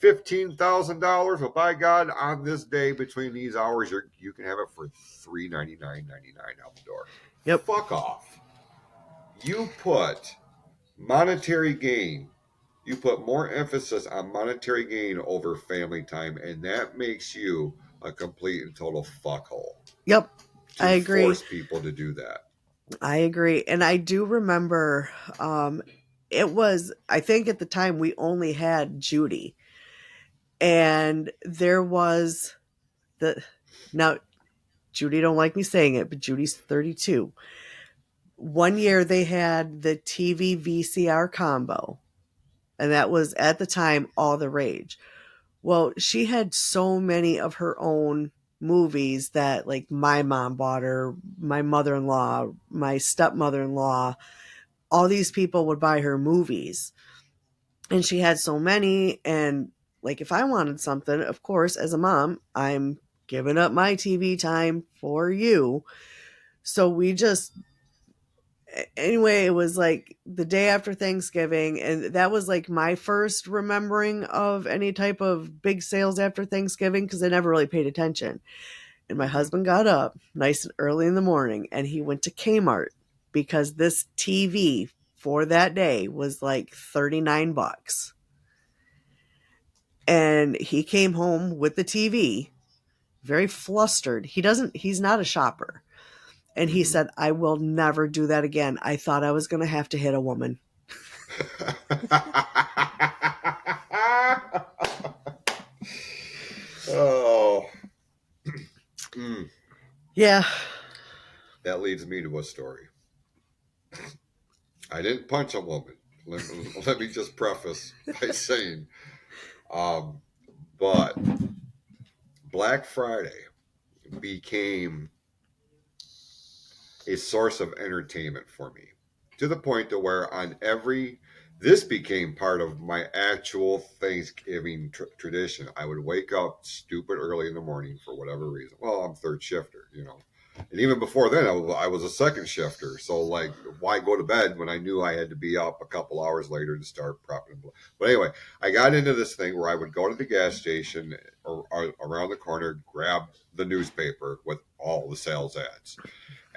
Speaker 8: $15,000, but by God, on this day between these hours, you can have it for $399.99 out the door.
Speaker 9: Yep.
Speaker 8: Fuck off. You put monetary gain. You put more emphasis on monetary gain over family time, and that makes you a complete and total fuckhole.
Speaker 9: Yep. I
Speaker 8: To
Speaker 9: agree.
Speaker 8: force people to do that.
Speaker 9: I agree. And I do remember I think at the time we only had Judy. And there was now Judy don't like me saying it, but Judy's 32. One year they had the TV VCR combo, and that was at the time all the rage. Well, she had so many of her own movies that like my mom bought her, my mother-in-law, my stepmother-in-law, all these people would buy her movies. And she had so many, and like if I wanted something, of course, as a mom, I'm giving up my TV time for you. So we just anyway, it was like the day after Thanksgiving, and that was like my first remembering of any type of big sales after Thanksgiving, because I never really paid attention. And my husband got up nice and early in the morning and he went to Kmart because this TV for that day was like $39. And he came home with the TV, very flustered. He's not a shopper. And he said, I will never do that again. I thought I was going to have to hit a woman.
Speaker 8: Oh.
Speaker 9: Yeah.
Speaker 8: That leads me to a story. I didn't punch a woman. Let me just preface by saying, but Black Friday became a source of entertainment for me, to the point to where this became part of my actual Thanksgiving tradition. I would wake up stupid early in the morning for whatever reason. Well, I'm third shifter, and even before then, I was a second shifter. So, like, why go to bed when I knew I had to be up a couple hours later to start prepping? But anyway, I got into this thing where I would go to the gas station or around the corner, grab the newspaper with all the sales ads.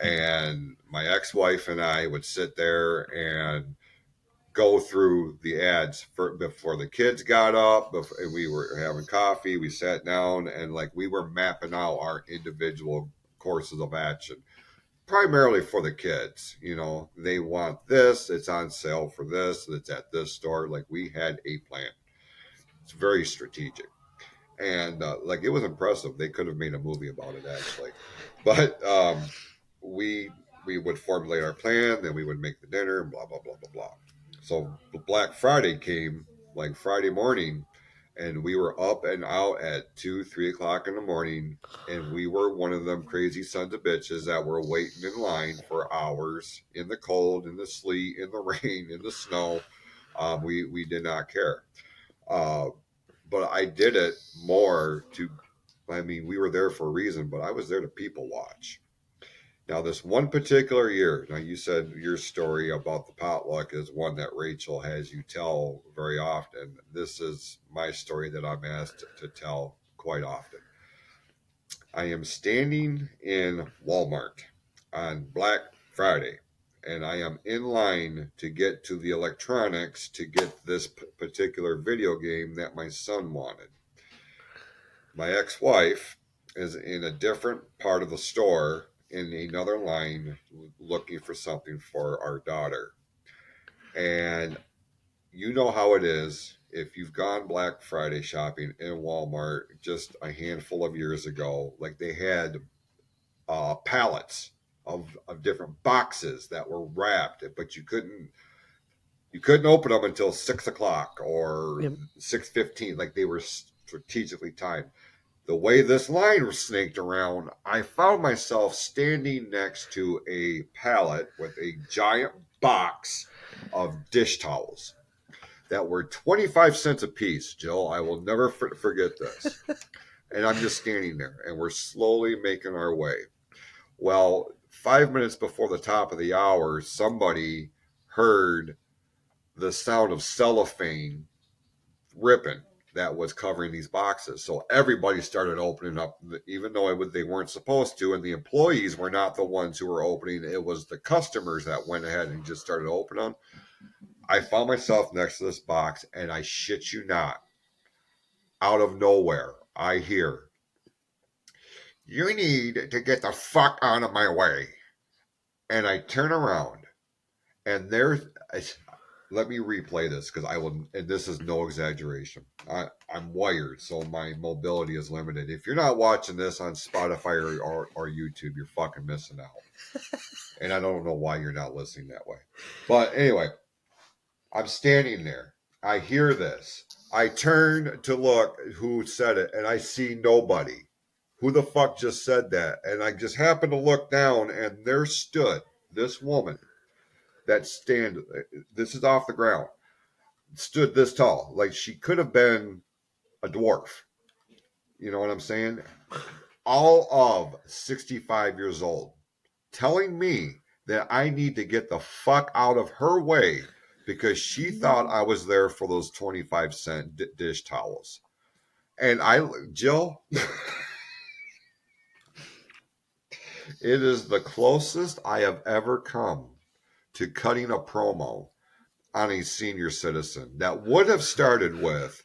Speaker 8: And my ex-wife and I would sit there and go through the ads before the kids got up. Before we were having coffee, we sat down and like we were mapping out our individual courses of action, primarily for the kids. They want this, it's on sale for this, it's at this store. Like, we had a plan. It's very strategic. And like, it was impressive. They could have made a movie about it, actually. But we would formulate our plan, then we would make the dinner, and blah blah blah blah blah. So Black Friday came like Friday morning, and we were up and out at 2-3 o'clock in the morning, and we were one of them crazy sons of bitches that were waiting in line for hours in the cold, in the sleet, in the rain, in the snow. We did not care, but I did it more to. I mean, we were there for a reason, but I was there to people watch. Now, this one particular year, now you said your story about the potluck is one that Rachel has you tell very often. This is my story that I'm asked to tell quite often. I am standing in Walmart on Black Friday, and I am in line to get to the electronics to get this particular video game that my son wanted. My ex-wife is in a different part of the store in another line looking for something for our daughter. And you know how it is if you've gone Black Friday shopping in Walmart just a handful of years ago. Like, they had pallets of different boxes that were wrapped, but you couldn't open them until 6 o'clock or 6:15. Like, they were strategically timed. The way this line was snaked around, I found myself standing next to a pallet with a giant box of dish towels that were 25 cents a piece, Jill. I will never forget this. And I'm just standing there, and we're slowly making our way. Well, 5 minutes before the top of the hour, somebody heard the sound of cellophane ripping that was covering these boxes. So everybody started opening up, even though they weren't supposed to, and the employees were not the ones who were opening. It was the customers that went ahead and just started opening them. I found myself next to this box, and I shit you not, out of nowhere, I hear, "You need to get the fuck out of my way." And I turn around, and let me replay this, because and this is no exaggeration. I'm wired, so my mobility is limited. If you're not watching this on Spotify or YouTube, you're fucking missing out. And I don't know why you're not listening that way. But anyway, I'm standing there. I hear this. I turn to look who said it, and I see nobody. Who the fuck just said that? And I just happened to look down, and there stood this woman this is off the ground, stood this tall. Like, she could have been a dwarf. You know what I'm saying? All of 65 years old, telling me that I need to get the fuck out of her way because she thought I was there for those 25-cent dish towels. And Jill, it is the closest I have ever come to cutting a promo on a senior citizen that would have started with,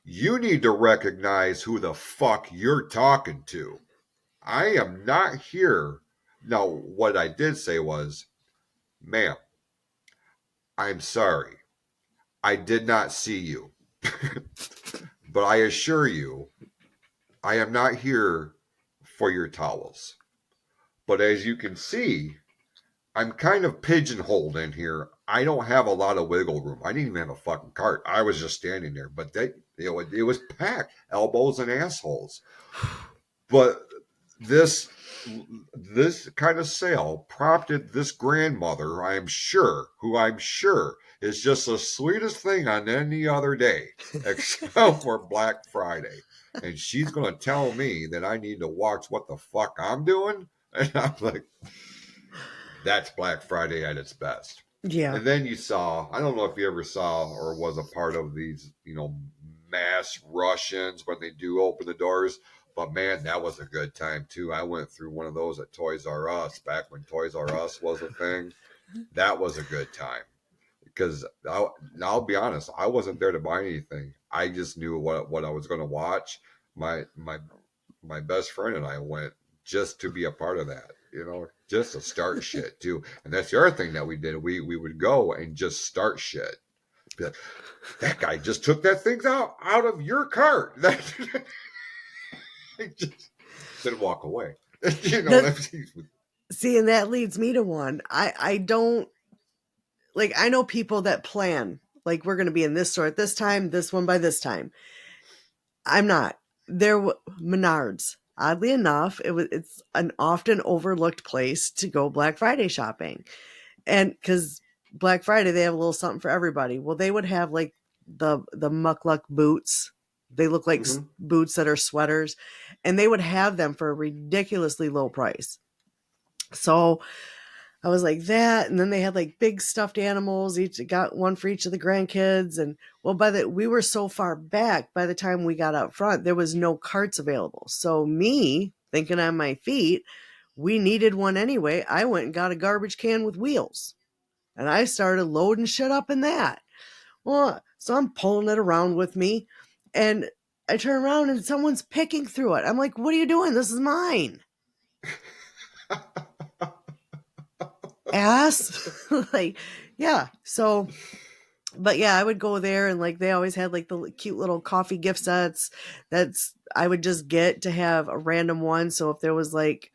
Speaker 8: "You need to recognize who the fuck you're talking to. I am not here." Now, what I did say was, "Ma'am, I'm sorry. I did not see you. But I assure you, I am not here for your towels. But as you can see, I'm kind of pigeonholed in here. I don't have a lot of wiggle room. I didn't even have a fucking cart. I was just standing there, but it was packed, elbows and assholes. But this kind of sale prompted this grandmother, who I'm sure is just the sweetest thing on any other day, except for Black Friday. And she's going to tell me that I need to watch what the fuck I'm doing. And I'm like, that's Black Friday at its best.
Speaker 9: Yeah.
Speaker 8: And then you saw, I don't know if you ever saw or was a part of these, mass rush-ins when they do open the doors. But man, that was a good time too. I went through one of those at Toys R Us back when Toys R Us was a thing. That was a good time because I'll be honest, I wasn't there to buy anything. I just knew what I was going to watch. My best friend and I went just to be a part of that, just to start shit too. And that's the other thing that we did. We would go and just start shit. Be like, that guy just took that thing out of your cart. Just then walk away.
Speaker 9: See, and that leads me to one. I don't like. I know people that plan like we're going to be in this store at this time, this one by this time. I'm not. There, Menards. Oddly enough, it's an often overlooked place to go Black Friday shopping, and because Black Friday they have a little something for everybody. Well, they would have like the muckluck boots. They look like boots that are sweaters, and they would have them for a ridiculously low price. So I was like that, and then they had like big stuffed animals. Each got one for each of the grandkids, and well, we were so far back. By the time we got out front, there was no carts available. So me thinking on my feet, we needed one anyway. I went and got a garbage can with wheels, and I started loading shit up in that. Well, so I'm pulling it around with me, and I turn around and someone's picking through it. I'm like, "What are you doing? This is mine." Ass. Like, yeah. So, but yeah, I would go there and like they always had like the cute little coffee gift sets I would just get to have a random one. So if there was like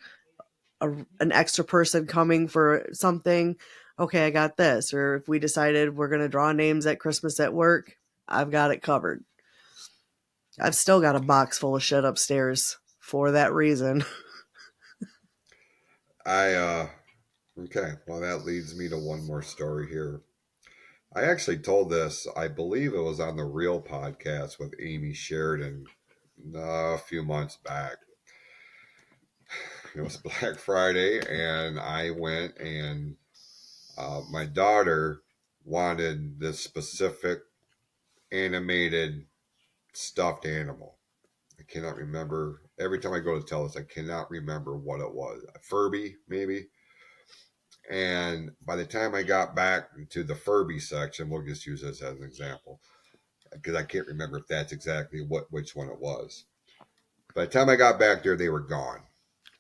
Speaker 9: an extra person coming for something, okay, I got this. Or if we decided we're going to draw names at Christmas at work, I've got it covered. I've still got a box full of shit upstairs for that reason.
Speaker 8: Okay, well, that leads me to one more story here. I actually told this, I believe it was on the Real podcast with Amy Sheridan a few months back. It was Black Friday, and I went and my daughter wanted this specific animated stuffed animal. I cannot remember. Every time I go to tell this, I cannot remember what it was. A Furby, maybe. And by the time I got back to the Furby section, we'll just use this as an example, because I can't remember if that's exactly which one it was. By the time I got back there, they were gone.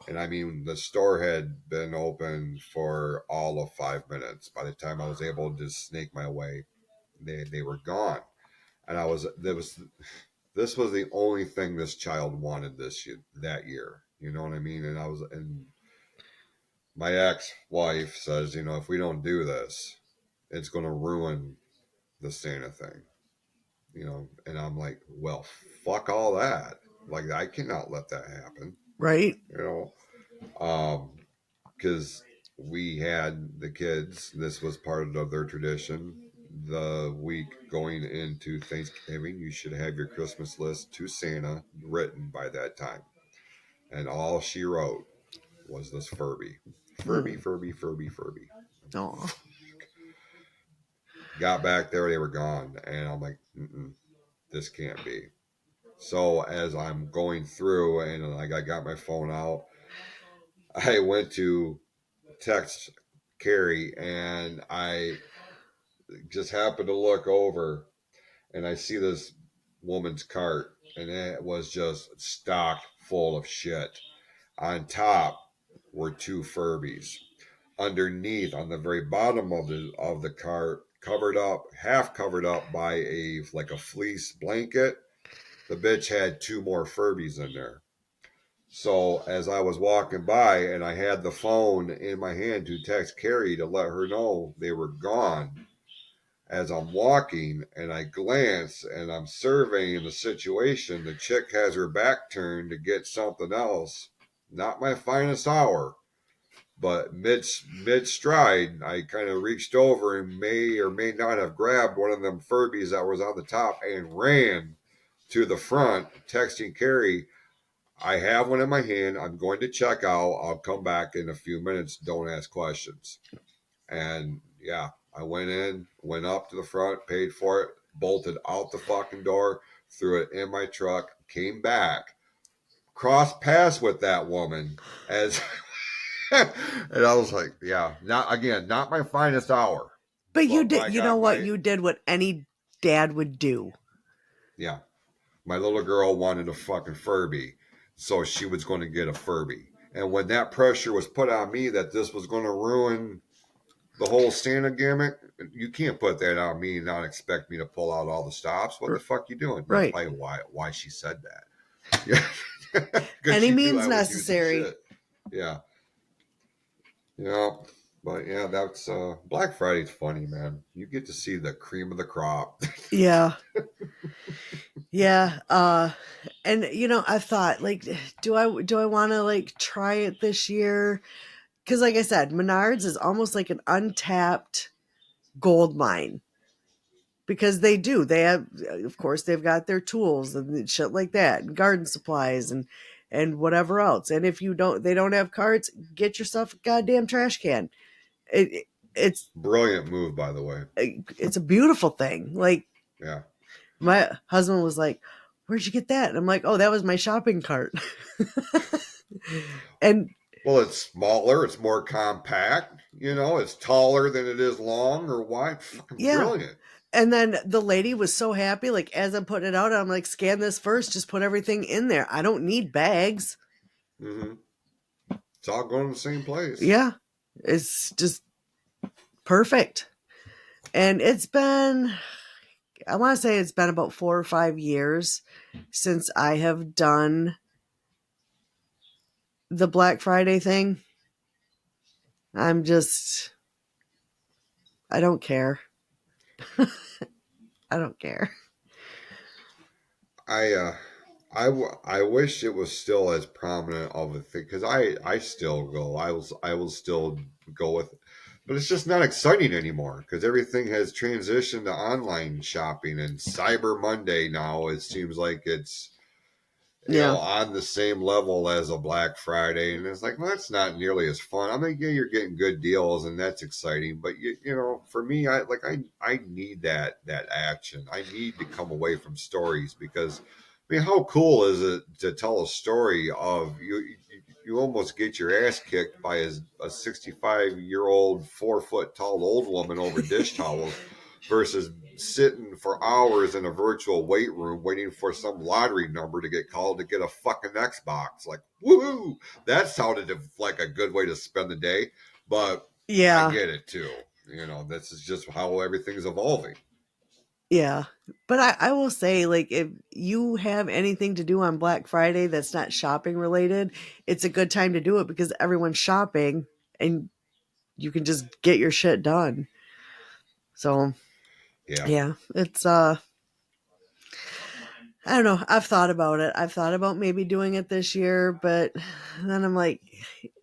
Speaker 8: And I mean, the store had been open for all of 5 minutes. By the time I was able to snake my way, they were gone. And this was the only thing this child wanted that year. You know what I mean? And my ex-wife says, if we don't do this, it's going to ruin the Santa thing. And I'm like, well, fuck all that. Like, I cannot let that happen.
Speaker 9: Right.
Speaker 8: Because we had the kids, this was part of their tradition. The week going into Thanksgiving, you should have your Christmas list to Santa written by that time. And all she wrote was this Furby. Furby.
Speaker 9: Aw.
Speaker 8: Got back there, they were gone. And I'm like, this can't be. So as I'm going through and like I got my phone out, I went to text Carrie, and I just happened to look over and I see this woman's cart, and it was just stocked full of shit. On top were 2 Furbies. Underneath, on the very bottom of the cart, half covered up by a fleece blanket, the bitch had 2 more Furbies in there. So as I was walking by and I had the phone in my hand to text Carrie to let her know they were gone, as I'm walking and I glance and I'm surveying the situation, the chick has her back turned to get something else. Not my finest hour, but mid stride, I kind of reached over and may or may not have grabbed one of them Furbies that was on the top and ran to the front, texting Carrie, I have one in my hand. I'm going to check out. I'll come back in a few minutes. Don't ask questions. And yeah, I went in, went up to the front, paid for it, bolted out the fucking door, threw it in my truck, came back, crossed paths with that woman as and I was like, yeah, not my finest hour.
Speaker 9: But you did,
Speaker 8: by
Speaker 9: you
Speaker 8: God,
Speaker 9: know what? You did what any dad would do.
Speaker 8: Yeah. My little girl wanted a fucking Furby, so she was going to get a Furby. And when that pressure was put on me that this was going to ruin the whole Santa gimmick, you can't put that on me and not expect me to pull out all the stops. What the fuck you doing? That's
Speaker 9: Right.
Speaker 8: probably why she said that. Yeah.
Speaker 9: Any means necessary.
Speaker 8: Yeah. Yeah. But yeah, that's Black Friday's funny, man. You get to see the cream of the crop.
Speaker 9: Yeah. Yeah. And you know, I thought like, do I want to like try it this year? Because like I said, Menards is almost like an untapped gold mine. Because they do. They have, of course, they've got their tools and shit like that, and garden supplies and whatever else. And if they don't have carts, get yourself a goddamn trash can. It's
Speaker 8: Brilliant move, by the way.
Speaker 9: It's a beautiful thing. Like,
Speaker 8: yeah,
Speaker 9: my husband was like, "Where'd you get that?" And I'm like, "Oh, that was my shopping cart." And
Speaker 8: well, it's smaller, it's more compact. You know, it's taller than it is long or wide. Fucking brilliant.
Speaker 9: And then the lady was so happy. Like, as I'm putting it out, I'm like, "Scan this first. Just put everything in there. I don't need bags."
Speaker 8: Mm-hmm. It's all going to the same place.
Speaker 9: Yeah, it's just perfect. And it's been, I want to say it's been about 4 or 5 years since I have done the Black Friday thing. I don't care. I don't care.
Speaker 8: I wish it was still as prominent of a thing because I still go. I will still go with it. But it's just not exciting anymore because everything has transitioned to online shopping and Cyber Monday now. It seems like it's on the same level as a Black Friday, and it's like, well, that's not nearly as fun. I mean, yeah, you're getting good deals, and that's exciting, but you know, for me, I need that action. I need to come away from stories because, I mean, how cool is it to tell a story of you almost get your ass kicked by a 65-year-old 4 foot tall old woman over dish towels versus sitting for hours in a virtual weight room waiting for some lottery number to get called to get a fucking Xbox. Like, woohoo! That sounded like a good way to spend the day, but I get it too. You know, this is just how everything's evolving.
Speaker 9: Yeah. But I will say, like, if you have anything to do on Black Friday that's not shopping related, it's a good time to do it because everyone's shopping and you can just get your shit done. So, yeah, it's, I don't know. I've thought about it. I've thought about maybe doing it this year, but then I'm like,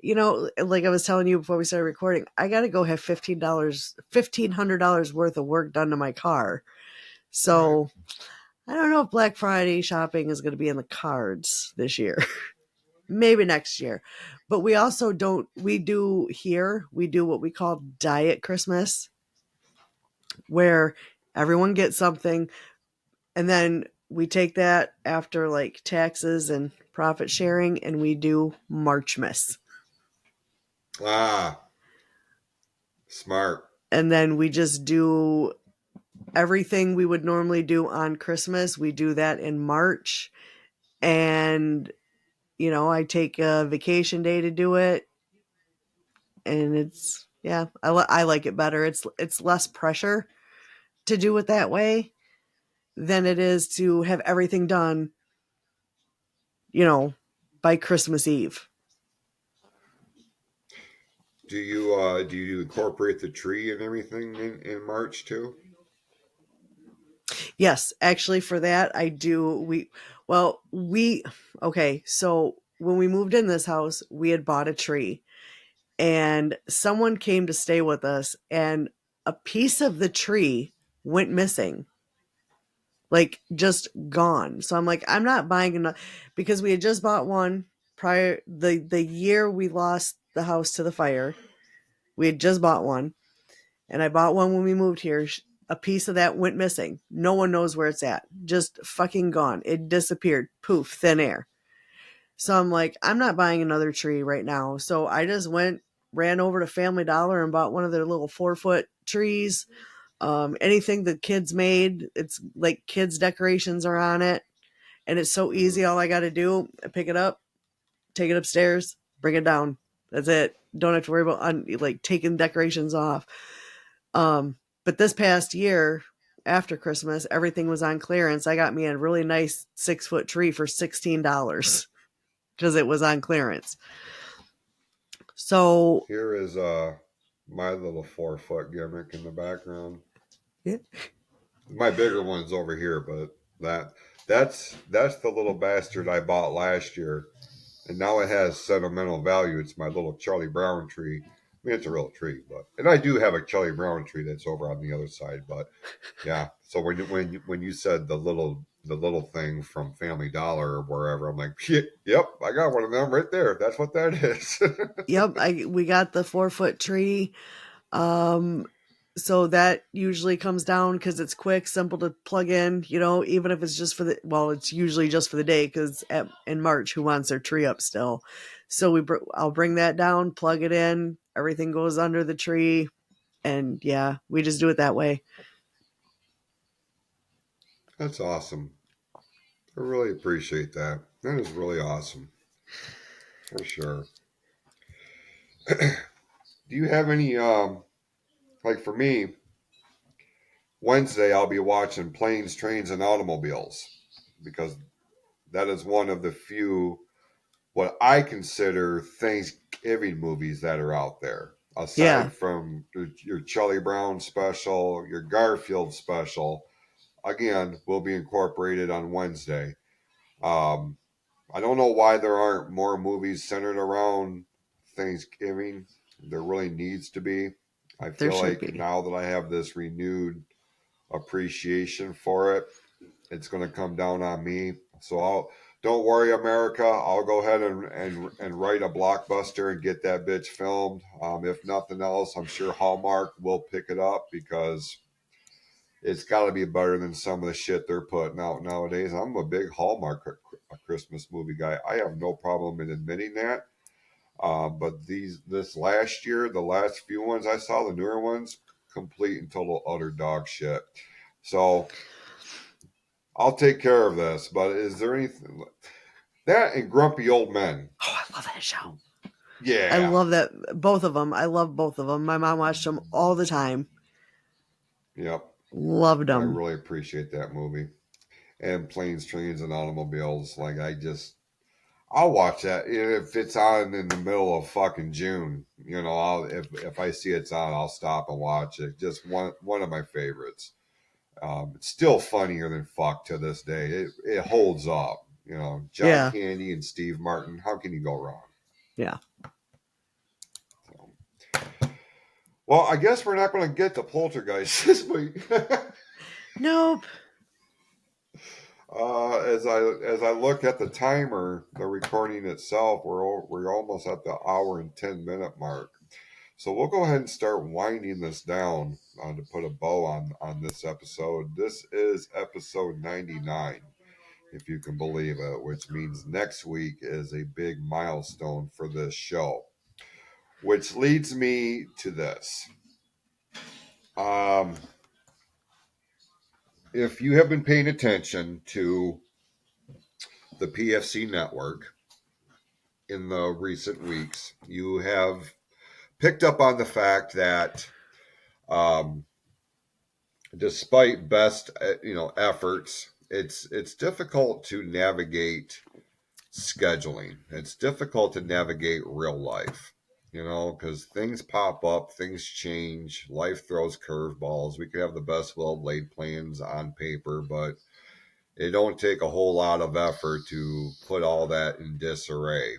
Speaker 9: you know, like I was telling you before we started recording, I got to go have $1,500 worth of work done to my car. So I don't know if Black Friday shopping is going to be in the cards this year. Maybe next year. But we also we do what we call Diet Christmas, where everyone gets something and then we take that after like taxes and profit sharing and we do Marchmas.
Speaker 8: Smart.
Speaker 9: And then we just do everything we would normally do on Christmas. We do that in March. And, you know, I take a vacation day to do it. And it's, yeah, I like it better. It's less pressure to do it that way than it is to have everything done, you know, by Christmas Eve.
Speaker 8: Do you incorporate the tree and everything in March too?
Speaker 9: Yes, actually for that I do. Okay, so when we moved in this house, we had bought a tree and someone came to stay with us and a piece of the tree went missing. Like just gone. So I'm like, I'm not buying another because we had just bought one prior the year we lost the house to the fire. We had just bought one and I bought one when we moved here. A piece of that went missing. No one knows where it's at. Just fucking gone. It disappeared. Poof, thin air. So I'm like, I'm not buying another tree right now. So I just ran over to Family Dollar and bought one of their little 4-foot trees. Anything the kids made, it's like kids decorations are on it. And it's so easy. All I got to do, pick it up, take it upstairs, bring it down. That's it. Don't have to worry about like taking decorations off. But this past year, after Christmas, everything was on clearance. I got me a really nice 6-foot tree for $16 because it was on clearance. So
Speaker 8: here is my little 4-foot gimmick in the background.
Speaker 9: Yeah.
Speaker 8: My bigger one's over here, but that's the little bastard I bought last year, and now it has sentimental value. It's my little Charlie Brown tree. I mean, it's a real tree, and I do have a Charlie Brown tree that's over on the other side. But yeah, so when you said the little thing from Family Dollar or wherever, I'm like, yep, I got one of them right there. That's what that is.
Speaker 9: Yep, we got the 4-foot tree. So that usually comes down because it's quick, simple to plug in, even if it's just it's usually just for the day because in March, who wants their tree up still? So I'll bring that down, plug it in, everything goes under the tree. And yeah, we just do it that way.
Speaker 8: That's awesome. I really appreciate that. That is really awesome. For sure. Do you have any, like for me, Wednesday I'll be watching Planes, Trains, and Automobiles because that is one of the few what I consider Thanksgiving movies that are out there. Aside from your Charlie Brown special, your Garfield special, again, will be incorporated on Wednesday. I don't know why there aren't more movies centered around Thanksgiving. There really needs to be. I feel like now that I have this renewed appreciation for it, it's going to come down on me. So don't worry, America. I'll go ahead and write a blockbuster and get that bitch filmed. If nothing else, I'm sure Hallmark will pick it up because it's got to be better than some of the shit they're putting out nowadays. I'm a big Hallmark Christmas movie guy. I have no problem in admitting that. But this last year, the last few ones I saw, the newer ones, complete and total utter dog shit. So I'll take care of this. But is there anything that and Grumpy Old Men?
Speaker 9: Oh, I love that show.
Speaker 8: Yeah,
Speaker 9: I love that. Both of them. I love both of them. My mom watched them all the time.
Speaker 8: Yep.
Speaker 9: Loved them.
Speaker 8: I really appreciate that movie. And Planes, Trains, and Automobiles. Like, I'll watch that if it's on in the middle of fucking June. If I see it's on, I'll stop and watch it. Just one of my favorites. It's still funnier than fuck to this day. It holds up. John Candy and Steve Martin. How can you go wrong?
Speaker 9: Yeah.
Speaker 8: Well, I guess we're not going to get to Poltergeist this week.
Speaker 9: Nope.
Speaker 8: As I look at the timer, the recording itself, we're almost at the hour and 10-minute mark. So we'll go ahead and start winding this down to put a bow on this episode. This is episode 99, if you can believe it, which means next week is a big milestone for this show. Which leads me to this. If you have been paying attention to the PFC network in the recent weeks, you have picked up on the fact that despite best efforts, it's difficult to navigate scheduling. It's difficult to navigate real life, because things pop up, things change, life throws curveballs. We could have the best well-laid plans on paper, but it don't take a whole lot of effort to put all that in disarray.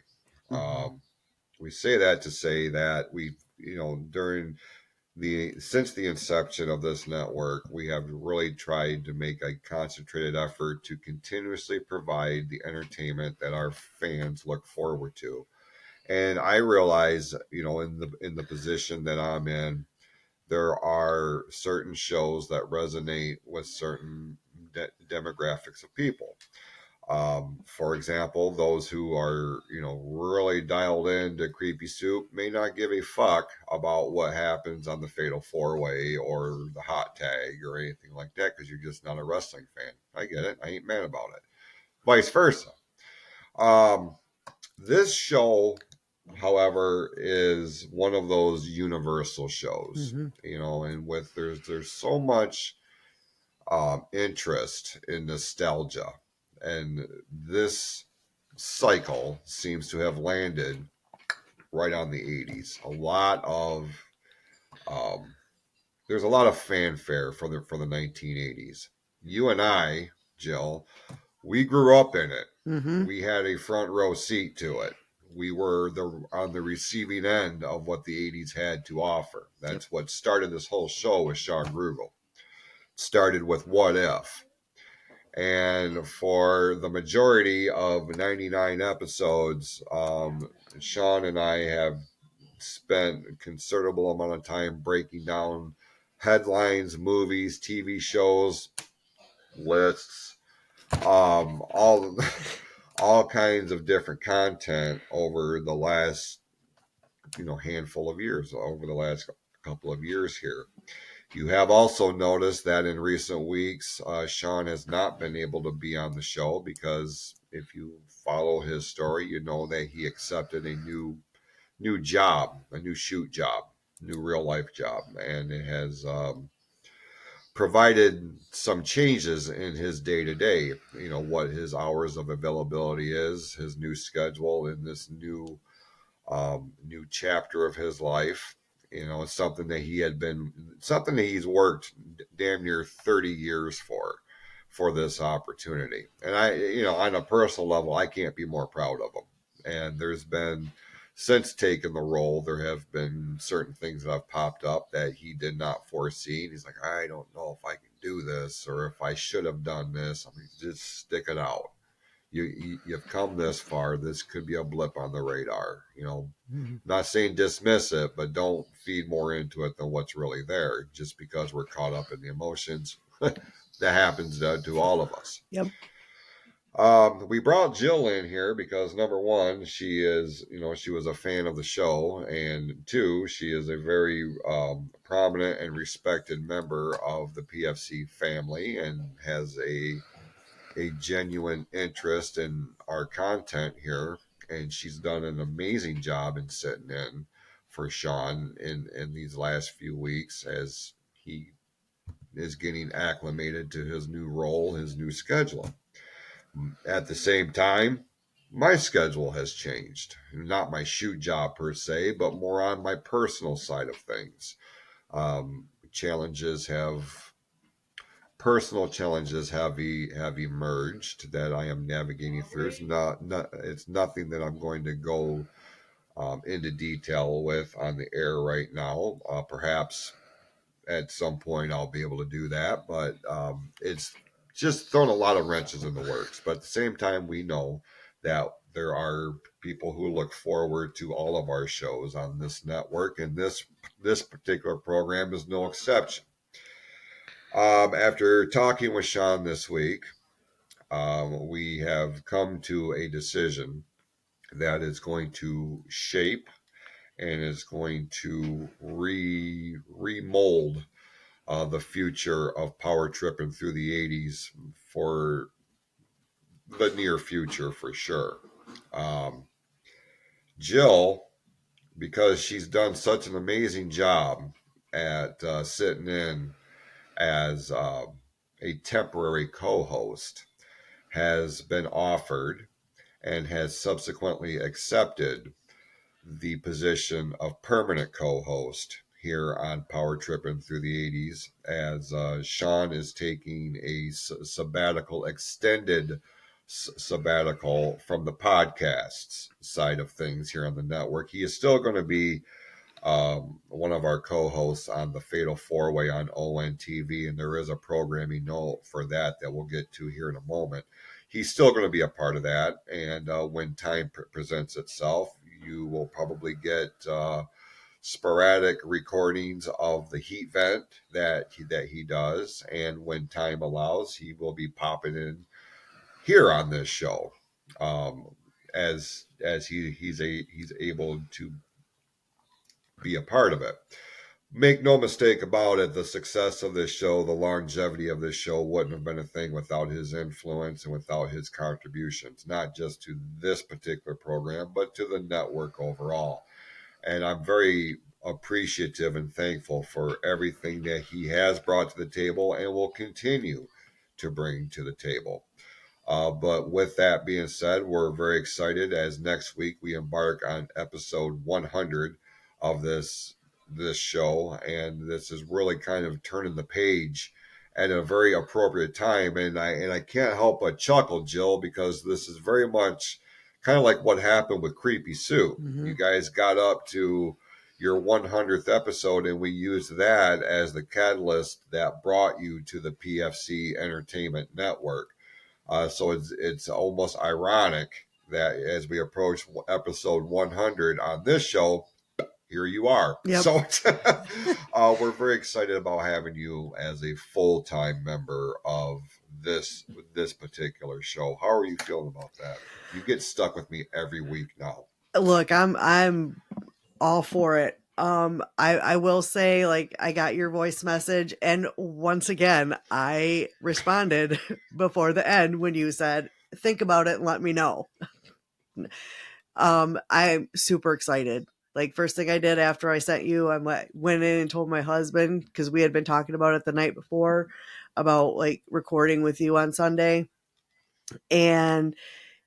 Speaker 8: We say that to say that since the inception of this network, we have really tried to make a concentrated effort to continuously provide the entertainment that our fans look forward to. And I realize, in the position that I'm in, there are certain shows that resonate with certain demographics of people. For example, those who are, really dialed into Creepy Soup may not give a fuck about what happens on the Fatal 4-Way or the Hot Tag or anything like that because you're just not a wrestling fan. I get it. I ain't mad about it. Vice versa. This show, however, is one of those universal shows, and there's so much interest in nostalgia, and this cycle seems to have landed right on the 80s. There's a lot of fanfare for the 1980s. You and I, Jill, we grew up in it. We had a front row seat to it. We were on the receiving end of what the 80s had to offer. That's what started this whole show with Sean Grugel. Started with What If. And for the majority of 99 episodes, Sean and I have spent a considerable amount of time breaking down headlines, movies, TV shows, lists, all kinds of different content over the last handful of years, over the last couple of years here. You have also noticed that in recent weeks, Sean has not been able to be on the show because if you follow his story, you know that he accepted a new job, a new shoot job, new real life job, and it has provided some changes in his day to day. What his hours of availability is, his new schedule in this new chapter of his life. It's something that he's worked damn near 30 years for this opportunity. And on a personal level, I can't be more proud of him. And there's been, since taking the role, there have been certain things that have popped up that he did not foresee. And he's like, I don't know if I can do this or if I should have done this. I mean, just stick it out. You've come this far. This could be a blip on the radar. Not saying dismiss it, but don't feed more into it than what's really there. Just because we're caught up in the emotions, that happens to all of us.
Speaker 9: Yep.
Speaker 8: We brought Jill in here because number one, she was a fan of the show, and two, she is a very prominent and respected member of the PFC family and has a genuine interest in our content here, and she's done an amazing job in sitting in for Sean in these last few weeks as he is getting acclimated to his new role, his new schedule. At the same time, my schedule has changed. Not my shoot job per se, but more on my personal side of things. Personal challenges have emerged that I am navigating through. It's nothing that I'm going to go into detail with on the air right now. Perhaps at some point I'll be able to do that, but it's just thrown a lot of wrenches in the works. But at the same time, we know that there are people who look forward to all of our shows on this network, and this particular program is no exception. After talking with Sean this week, we have come to a decision that is going to shape and is going to remold the future of power tripping through the 80s for the near future for sure. Jill, because she's done such an amazing job at sitting in as a temporary co-host, has been offered and has subsequently accepted the position of permanent co-host here on Power Trippin' Through the 80s, as Sean is taking a sabbatical, extended sabbatical from the podcasts side of things here on the network. He is still going to be one of our co-hosts on the Fatal Four Way on ONTV, and there is a programming note for that we'll get to here in a moment. He's still going to be a part of that, and when time presents itself, you will probably get sporadic recordings of the heat vent that he does, and when time allows, he will be popping in here on this show, as he's able to be a part of it. Make no mistake about it, the success of this show, the longevity of this show wouldn't have been a thing without his influence and without his contributions, not just to this particular program, but to the network overall. And I'm very appreciative and thankful for everything that he has brought to the table and will continue to bring to the table. But with that being said, we're very excited as next week we embark on episode 100 of this show, and this is really kind of turning the page at a very appropriate time. And I can't help but chuckle, Jill, because this is very much kind of like what happened with Creepy Soup. You guys got up to your 100th episode, and we used that as the catalyst that brought you to the PFC Entertainment Network. So it's almost ironic that as we approach episode 100 on this show, here you are.
Speaker 9: Yep.
Speaker 8: So we're very excited about having you as a full-time member of this particular show. How are you feeling about that? You get stuck with me every week now.
Speaker 9: Look, I'm all for it. I will say, like, I got your voice message, and once again, I responded before the end when you said, think about it and let me know. I'm super excited. Like, first thing I did after I sent you, I went in and told my husband, because we had been talking about it the night before, about like recording with you on Sunday. And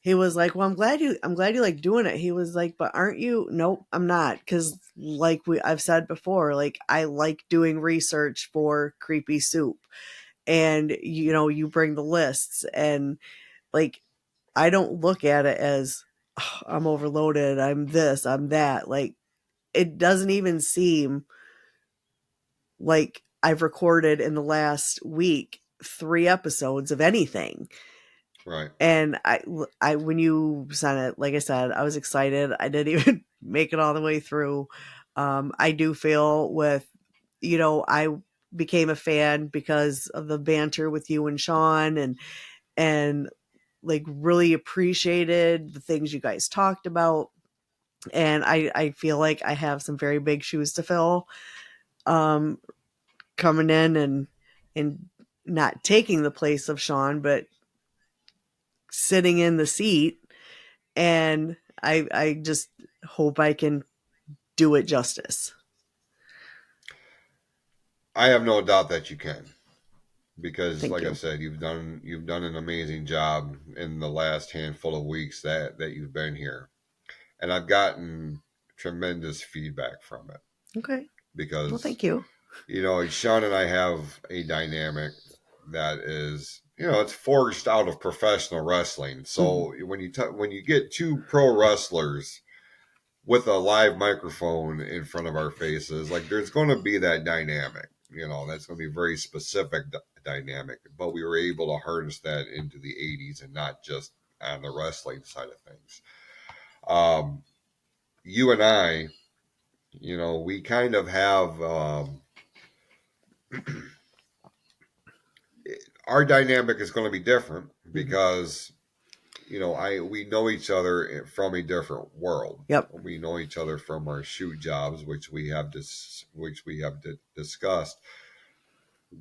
Speaker 9: he was like, well, I'm glad you like doing it. He was like, but aren't you? Nope, I'm not. Cause like I've said before, like I like doing research for Creepy Soup, and you bring the lists, and like, I don't look at it as, oh, I'm overloaded, I'm this, I'm that. Like, it doesn't even seem like I've recorded in the last week 3 episodes of anything.
Speaker 8: Right.
Speaker 9: And I when you sent it, like I said, I was excited. I didn't even make it all the way through. I do feel with, I became a fan because of the banter with you and Sean, and like really appreciated the things you guys talked about. And I feel like I have some very big shoes to fill, coming in and not taking the place of Sean, but sitting in the seat. And I just hope I can do it justice.
Speaker 8: I have no doubt that you can, because
Speaker 9: Thank
Speaker 8: like
Speaker 9: you.
Speaker 8: I said, you've done an amazing job in the last handful of weeks that you've been here, and I've gotten tremendous feedback from it.
Speaker 9: Okay.
Speaker 8: Because
Speaker 9: well, thank you.
Speaker 8: Sean and I have a dynamic that is, it's forged out of professional wrestling. So when you get 2 pro wrestlers with a live microphone in front of our faces, like, there's going to be that dynamic. That's going to be a very specific dynamic. But we were able to harness that into the 80s and not just on the wrestling side of things. You and I, we kind of have our dynamic is going to be different because we know each other from a different world.
Speaker 9: Yep.
Speaker 8: We know each other from our shoot jobs, which we have discussed.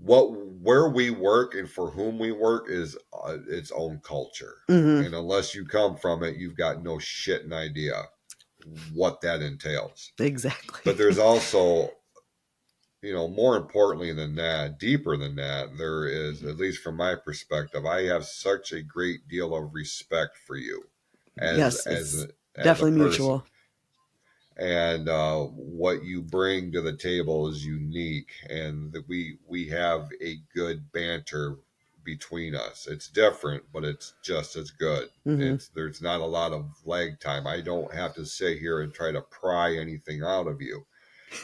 Speaker 8: Where we work and for whom we work is its own culture, and unless you come from it, you've got no shit idea what that entails.
Speaker 9: Exactly.
Speaker 8: But there's also, more importantly than that, deeper than that, there is, at least from my perspective, I have such a great deal of respect for you
Speaker 9: Yes,
Speaker 8: as
Speaker 9: it's
Speaker 8: a
Speaker 9: definitely
Speaker 8: person.
Speaker 9: mutual.
Speaker 8: And what you bring to the table is unique, and that we have a good banter between us. It's different, but it's just as good.
Speaker 9: Hmm.
Speaker 8: There's not a lot of lag time. I don't have to sit here and try to pry anything out of you.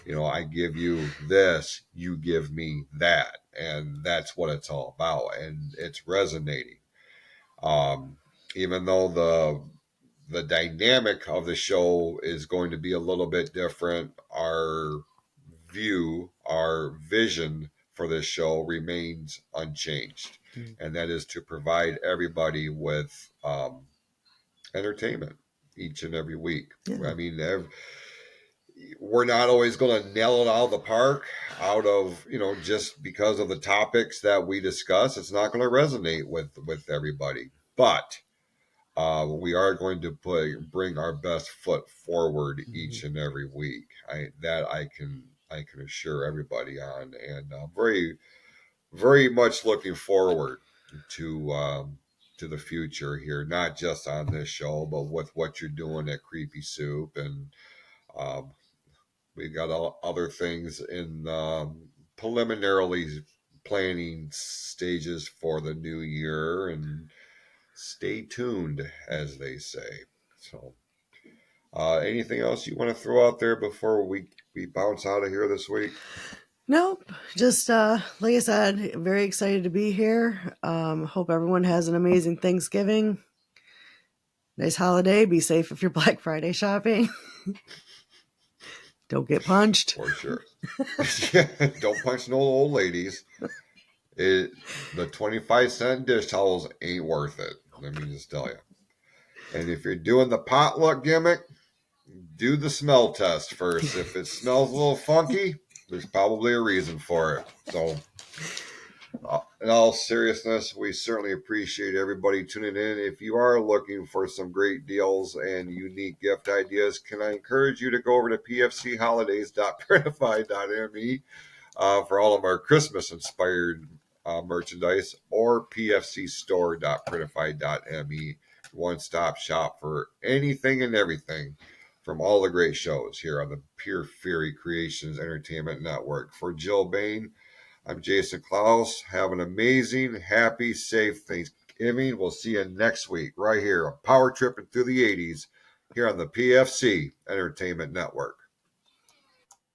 Speaker 8: I give you this, you give me that, and that's what it's all about, and it's resonating. um, Even though the dynamic of the show is going to be a little bit different, our vision for this show remains unchanged, and that is to provide everybody with entertainment each and every week.
Speaker 9: Yeah.
Speaker 8: I mean, we're not always going to nail it out of the park, out of just because of the topics that we discuss. It's not going to resonate with everybody, but we are going to bring our best foot forward each and every week. I can assure everybody on, and very very much looking forward to the future here, not just on this show, but with what you're doing at Creepy Soup, and um, we got other things in preliminarily planning stages for the new year, and stay tuned, as they say. So, anything else you want to throw out there before we bounce out of here this week?
Speaker 9: Nope. Just like I said, very excited to be here. Hope everyone has an amazing Thanksgiving. Nice holiday. Be safe if you're Black Friday shopping. Don't get punched.
Speaker 8: For sure. Don't punch no old ladies. The 25-cent dish towels ain't worth it. Let me just tell you. And if you're doing the potluck gimmick, do the smell test first. If it smells a little funky, there's probably a reason for it. So, in all seriousness, we certainly appreciate everybody tuning in. If you are looking for some great deals and unique gift ideas, can I encourage you to go over to pfcholidays.printify.me for all of our Christmas-inspired merchandise, or pfcstore.printify.me, one-stop shop for anything and everything from all the great shows here on the Pure Fury Creations Entertainment Network. For Jill Bain, I'm Jason Klaus. Have an amazing, happy, safe Thanksgiving. We'll see you next week right here on Power Tripping Through the 80s here on the PFC Entertainment Network.